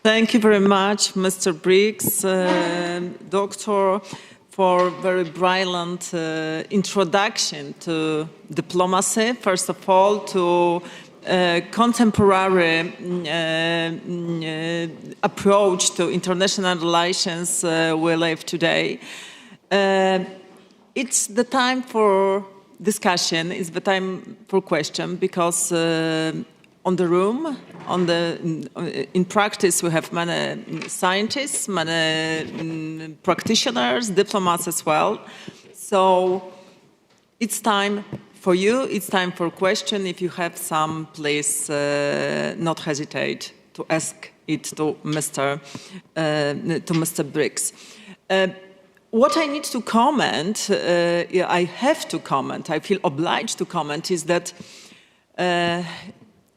Thank you very much, Mr. Brix, Doctor, for very brilliant introduction to diplomacy. First of all, to contemporary approach to international relations we live today. It's the time for discussion, it's the time for question, because on the room, in practice, we have many scientists, many practitioners, diplomats as well. So it's time for you, it's time for question. If you have some, please not hesitate to ask it to Mr. Brix. What I need to comment, I have to comment, I feel obliged to comment, is that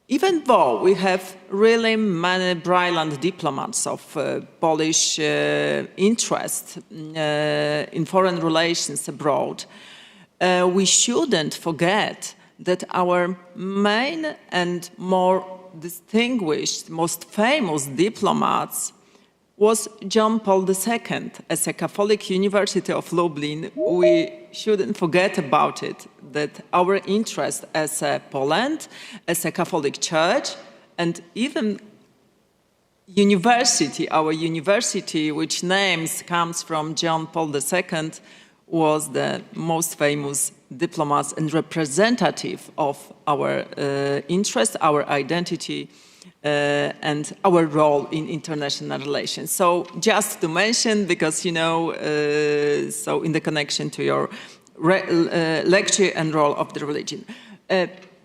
even though we have really many brilliant diplomats of Polish interest in foreign relations abroad, we shouldn't forget that our main and more distinguished, most famous diplomats was John Paul II. As a Catholic University of Lublin, we shouldn't forget about it, that our interest as a Poland, as a Catholic Church, and even university, our university, which names comes from John Paul II, was the most famous diplomat and representative of our interest, our identity, and our role in international relations. So just to mention, because, you know, so in the connection to your lecture and role of the religion.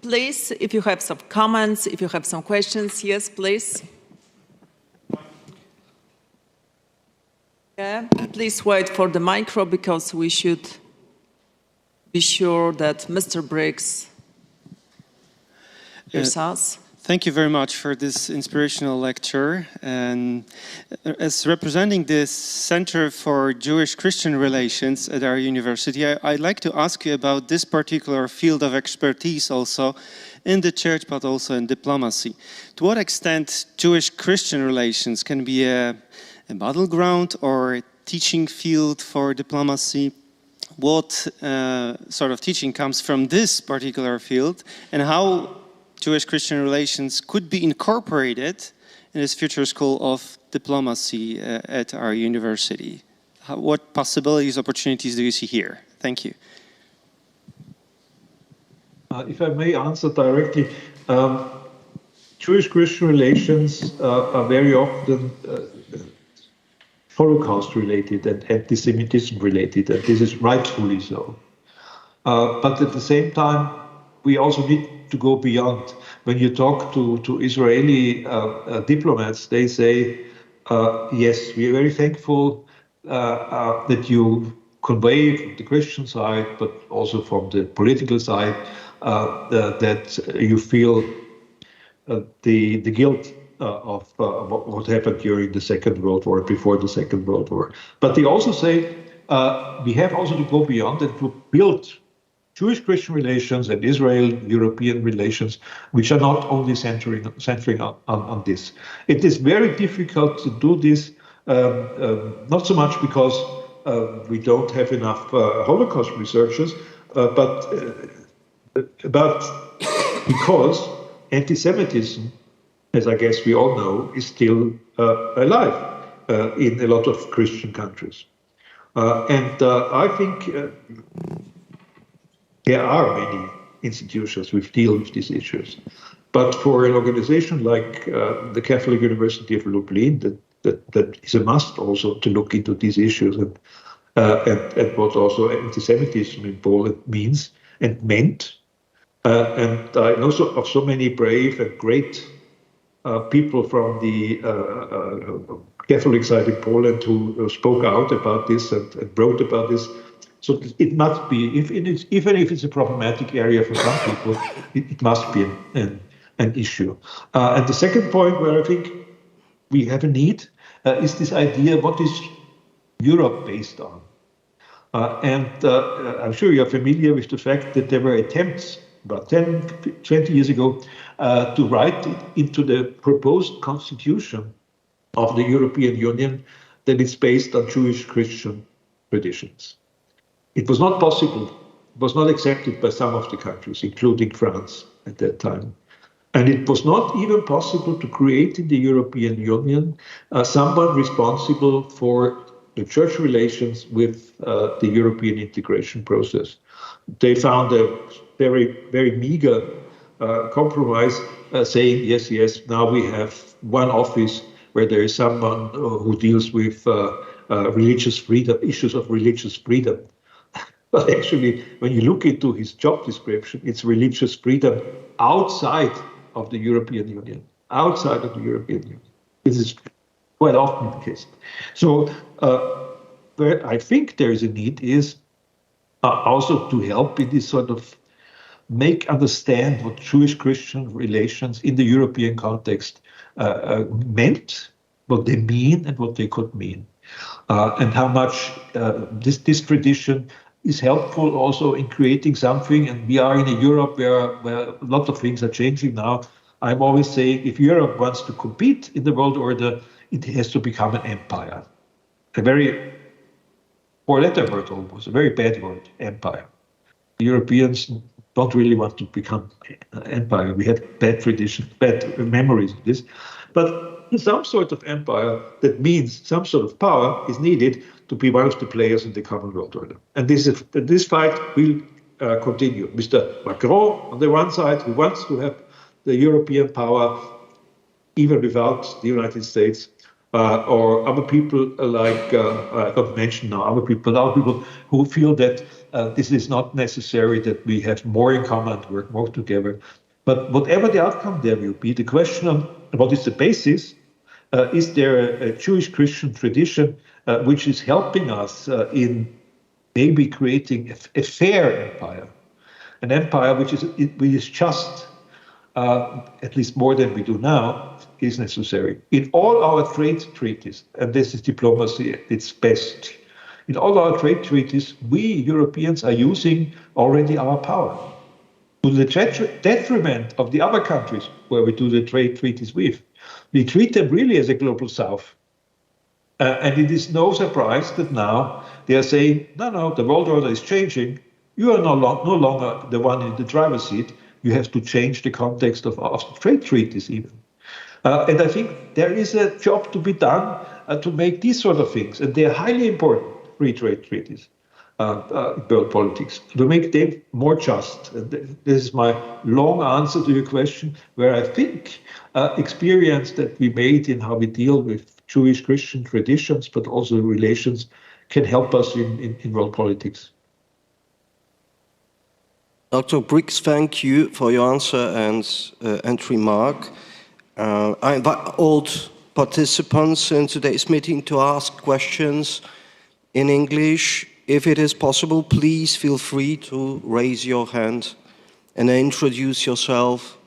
Please, if you have some comments, if you have some questions, yes, please. Yeah, please wait for the micro, because we should be sure that Mr. Brix hears us. Thank you very much for this inspirational lecture. And as representing the Center for Jewish-Christian Relations at our university, I'd like to ask you about this particular field of expertise also in the church, but also in diplomacy. To what extent Jewish-Christian relations can be a battleground or a teaching field for diplomacy? What sort of teaching comes from this particular field, and how Jewish-Christian relations could be incorporated in this future school of diplomacy at our university? What possibilities, opportunities do you see here? Thank you. If I may answer directly, Jewish-Christian relations are very often Holocaust-related and anti-Semitism-related, and this is rightfully so. But at the same time, we also need to go beyond. When you talk to Israeli diplomats, they say, yes, we are very thankful that you convey from the Christian side, but also from the political side, that you feel the guilt of what happened during the Second World War, before the Second World War. But they also say we have also to go beyond and to build Jewish-Christian relations and Israel-European relations, which are not only centering on this. It is very difficult to do this, not so much because we don't have enough Holocaust researchers, but because anti-Semitism, as I guess we all know, is still alive in a lot of Christian countries. And I think there are many institutions which deal with these issues. But for an organization like the Catholic University of Lublin, that is a must also to look into these issues and what also anti-Semitism in Poland means and meant. And I know of so many brave and great people from the Catholic side in Poland who spoke out about this and wrote about this. So it must be, even if it's a problematic area for some people, it must be an issue. And the second point where I think we have a need is this idea, what is Europe based on? And I'm sure you're familiar with the fact that there were attempts about 10, 20 years ago to write it into the proposed constitution of the European Union that it's based on Jewish Christian traditions. It was not possible, it was not accepted by some of the countries, including France at that time. And it was not even possible to create in the European Union someone responsible for the church relations with the European integration process. They found a very, very meager compromise saying, yes, now we have one office where there is someone who deals with religious freedom, issues of religious freedom. But actually, when you look into his job description, it's religious freedom outside of the European Union, outside of the European Union. This is quite often the case. So where I think there is a need is also to help in this sort of understand what Jewish-Christian relations in the European context meant, what they mean and what they could mean, and how much this tradition is helpful also in creating something. And we are in a Europe where a lot of things are changing now. I'm always saying if Europe wants to compete in the world order, it has to become an empire. A very four-letter word almost, a very bad word, empire. The Europeans don't really want to become an empire. We had bad traditions, bad memories of this. But some sort of empire, that means some sort of power is needed to be one of the players in the common world order. And this fight will continue. Mr. Macron, on the one side, who wants to have the European power even without the United States, or other people like, I don't mention now, other people who feel that this is not necessary, that we have more in common, work more together. But whatever the outcome there will be, the question of what is the basis, is there a Jewish Christian tradition which is helping us in maybe creating a fair empire, an empire which is just, at least more than we do now, is necessary. In all our trade treaties, and this is diplomacy at its best, in all our trade treaties, we Europeans are using already our power to the detriment of the other countries where we do the trade treaties with. We treat them really as a global south. And it is no surprise that now they are saying, no, the world order is changing. You are no longer the one in the driver's seat. You have to change the context of trade treaties even. And I think there is a job to be done to make these sort of things, and they are highly important, free trade treaties, world politics, to make them more just. And this is my long answer to your question, where I think experience that we made in how we deal with Jewish Christian traditions, but also relations, can help us in world politics. Dr. Brix, thank you for your answer and remark. I invite all participants in today's meeting to ask questions in English. If it is possible, please feel free to raise your hand and introduce yourself.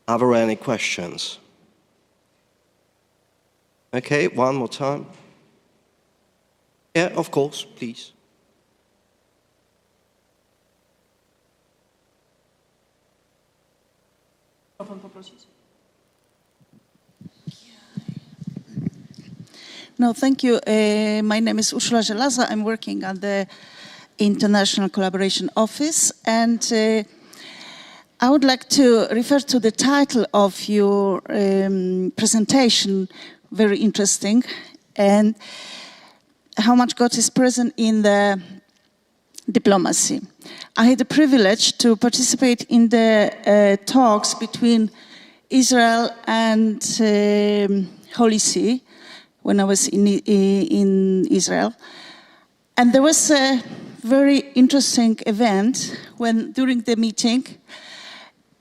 Are there any questions? Okay, one more time. Yeah, of course, please. No, thank you. My name is Urszula Żelaza. I'm working at the International Collaboration Office, and I would like to refer to the title of your presentation, very interesting, and how much God is present in the diplomacy. I had the privilege to participate in the talks between Israel and Holy See when I was in Israel. And there was a very interesting event when during the meeting,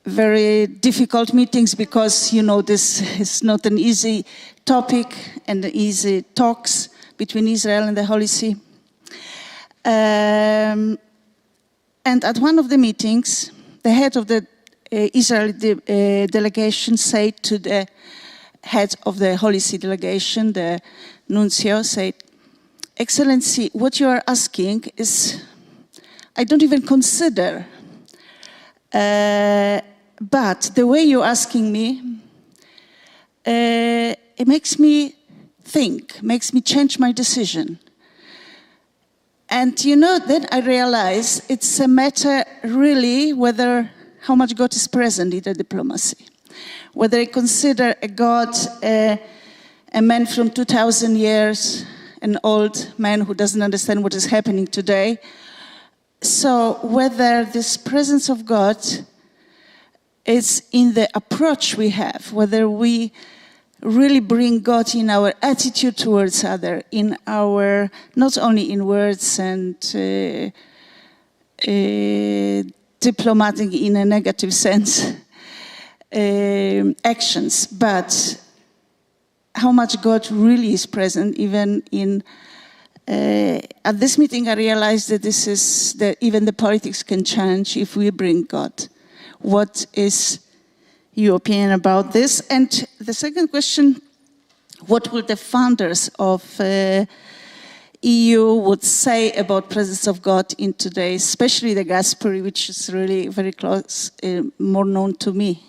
very difficult meetings because, you know, this is not an easy topic and easy talks between Israel and the Holy See. And at one of the meetings, the head of the Israeli delegation said to the head of the Holy See delegation, the nuncio, said, "Excellency, what you are asking is, I don't even consider, but the way you're asking me, it makes me think, makes me change my decision." And you know, then I realized it's a matter really whether how much God is present in the diplomacy. Whether I consider a God, a man from 2,000 years, an old man who doesn't understand what is happening today. So whether this presence of God is in the approach we have, whether we really bring God in our attitude towards others, in our, not only in words and diplomatic in a negative sense, actions, but how much God really is present even in, at this meeting I realized that this is, that even the politics can change if we bring God. What is your opinion about this? And the second question, what will the founders of EU would say about presence of God in today, especially the Gasperi, which is really very close, more known to me.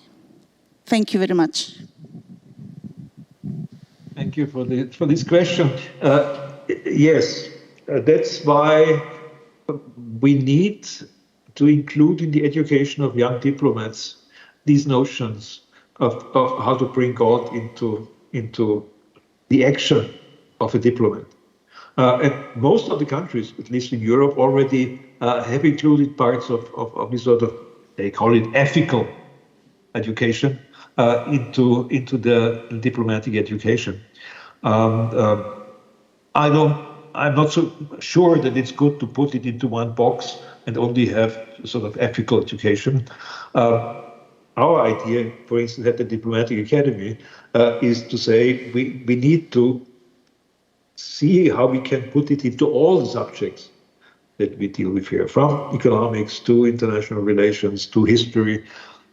Thank you very much. Thank you for this question. Yes, that's why we need to include in the education of young diplomats these notions of how to bring God into the action of a diplomat. And most of the countries, at least in Europe, already have included parts of this sort of, they call it ethical education, into the diplomatic education. I'm not so sure that it's good to put it into one box and only have sort of ethical education. Our idea, for instance, at the Diplomatic Academy, is to say we need to see how we can put it into all the subjects that we deal with here, from economics to international relations to history,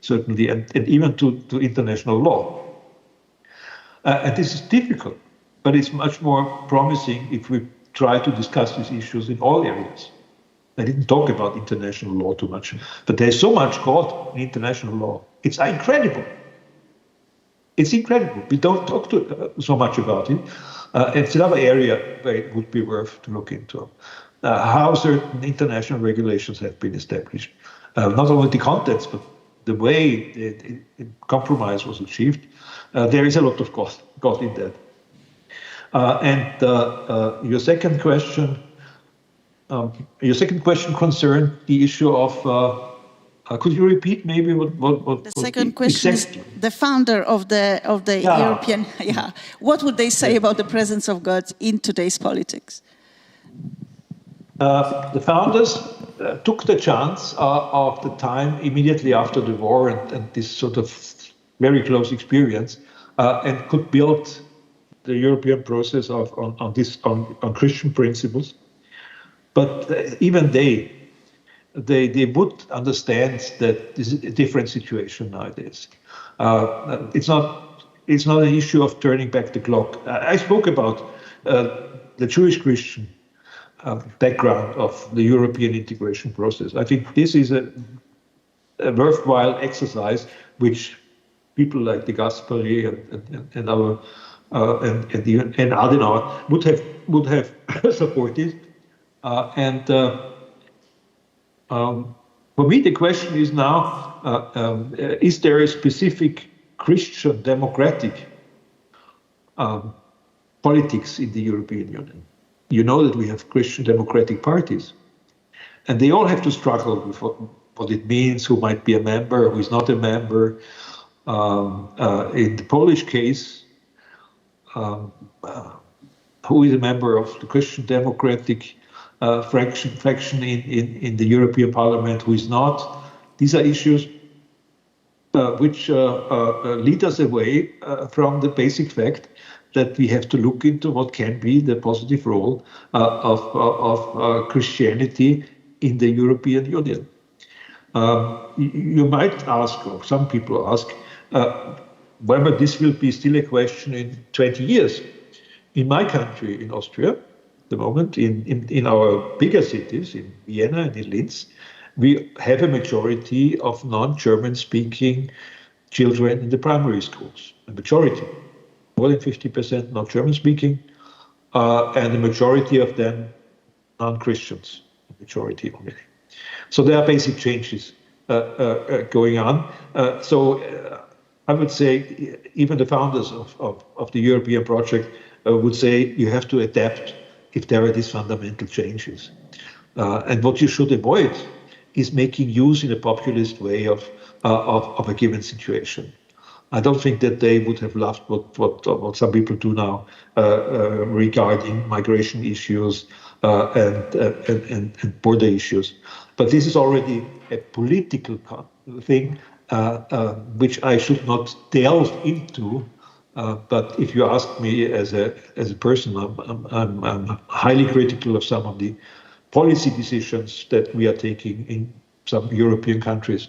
certainly, and even to international law. And this is difficult, but it's much more promising if we try to discuss these issues in all areas. I didn't talk about international law too much, but there's so much God in international law. It's incredible. It's incredible. We don't talk so much about it. It's another area where it would be worth to look into. How certain international regulations have been established. Not only the contents, but the way the compromise was achieved. There is a lot of God in that. And your second question concerned the issue of. Could you repeat maybe what the second question exactly? Is the founder of the European. Yeah. What would they say about the presence of God in today's politics? The founders took the chance of the time immediately after the war and this sort of very close experience, and could build the European process on Christian principles. But even they would understand that this is a different situation nowadays. It's not an issue of turning back the clock. I spoke about the Jewish Christian background of the European integration process. I think this is a worthwhile exercise which people like the Gasperi and Adenauer would have supported. For me, the question is now: is there a specific Christian democratic politics in the European Union? You know that we have Christian democratic parties, and they all have to struggle with what it means, who might be a member, who is not a member. In the Polish case, who is a member of the Christian democratic fraction in the European Parliament who is not. These are issues which lead us away from the basic fact that we have to look into what can be the positive role of Christianity in the European Union. You might ask, or some people ask, whether this will be still a question in 20 years. In my country, in Austria, at the moment, in our bigger cities, in Vienna and in Linz, we have a majority of non-German speaking children in the primary schools. A majority, more than 50% not German speaking, and the majority of them non-Christians, majority only. So there are basic changes going on. I would say even the founders of the European project would say you have to adapt if there are these fundamental changes. And what you should avoid is making use in a populist way of a given situation. I don't think that they would have loved what some people do now regarding migration issues and border issues. But this is already a political thing which I should not delve into. But if you ask me as a person, I'm highly critical of some of the policy decisions that we are taking in some European countries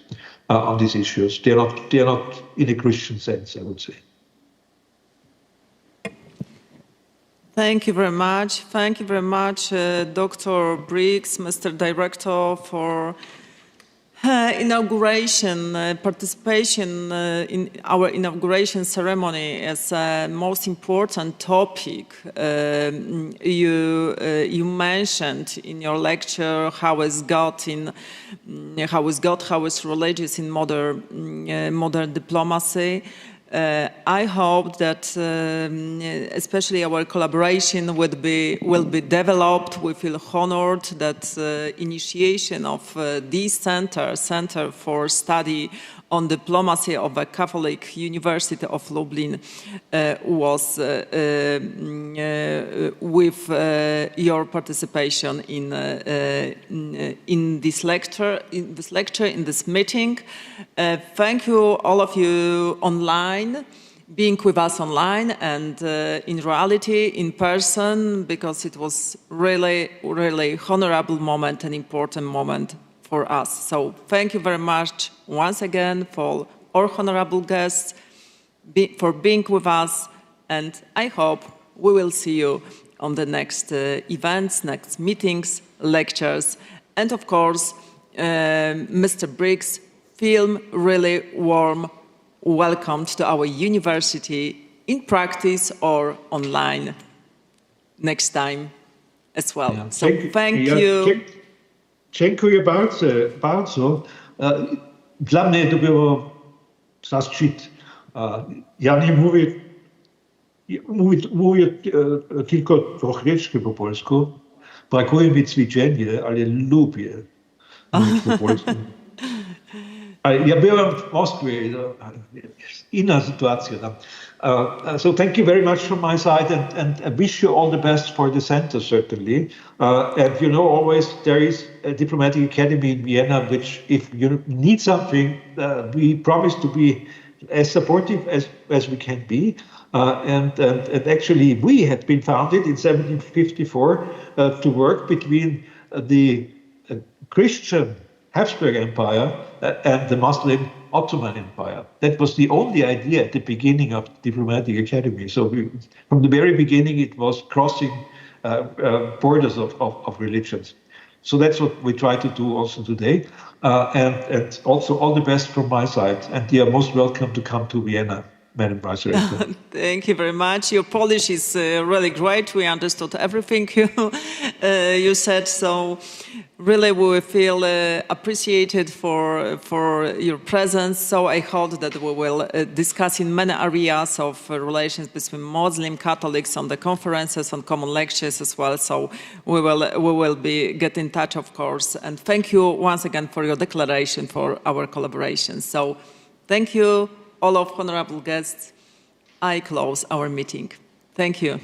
on these issues. They're not in a Christian sense, I would say. Thank you very much. Thank you very much, Dr. Brix, Mr. Director, for inauguration, participation in our inauguration ceremony as a most important topic. You mentioned in your lecture how is God, how is religious in modern diplomacy. I hope that especially our collaboration will be developed. We feel honored that initiation of this Center for Study on Diplomacy of the Catholic University of Lublin was with your participation in this lecture, in this meeting. Thank you, all of you online, being with us online and in reality, in person, because it was really honorable moment, an important moment for us. So thank you very much once again for our honorable guests, for being with us, and I hope we will see you on the next events, next meetings, lectures, and of course, Mr. Brix, feel really warm welcomed to our university in practice or online next time as well. Yeah. So thank you. Dziękuję bardzo. Dla mnie to było zaszczyt. Ja nie mówię tylko troszeczkę po polsku. Brakuje mi ćwiczenia, ale lubię mówić po polsku. Ja byłem w Moskwie, inna sytuacja tam. So thank you very much from my side, and I wish you all the best for the center, certainly. And you know, always there is a diplomatic academy in Vienna, which if you need something, we promise to be as supportive as we can be. And actually, we had been founded in 1754 to work between the Christian Habsburg Empire and the Muslim Ottoman Empire. That was the only idea at the beginning of the Diplomatic Academy. So from the very beginning, it was crossing borders of religions. So that's what we try to do also today. And also all the best from my side. And you are most welcome to come to Vienna, Madam Vice Rector. Thank you very much. Your Polish is really great. We understood everything you said. So really we feel appreciated for your presence. So I hope that we will discuss in many areas of relations between Muslim Catholics on the conferences, on common lectures as well. So we will get in touch, of course. And thank you once again for your declaration for our collaboration. So thank you, all of honorable guests. I close our meeting. Thank you.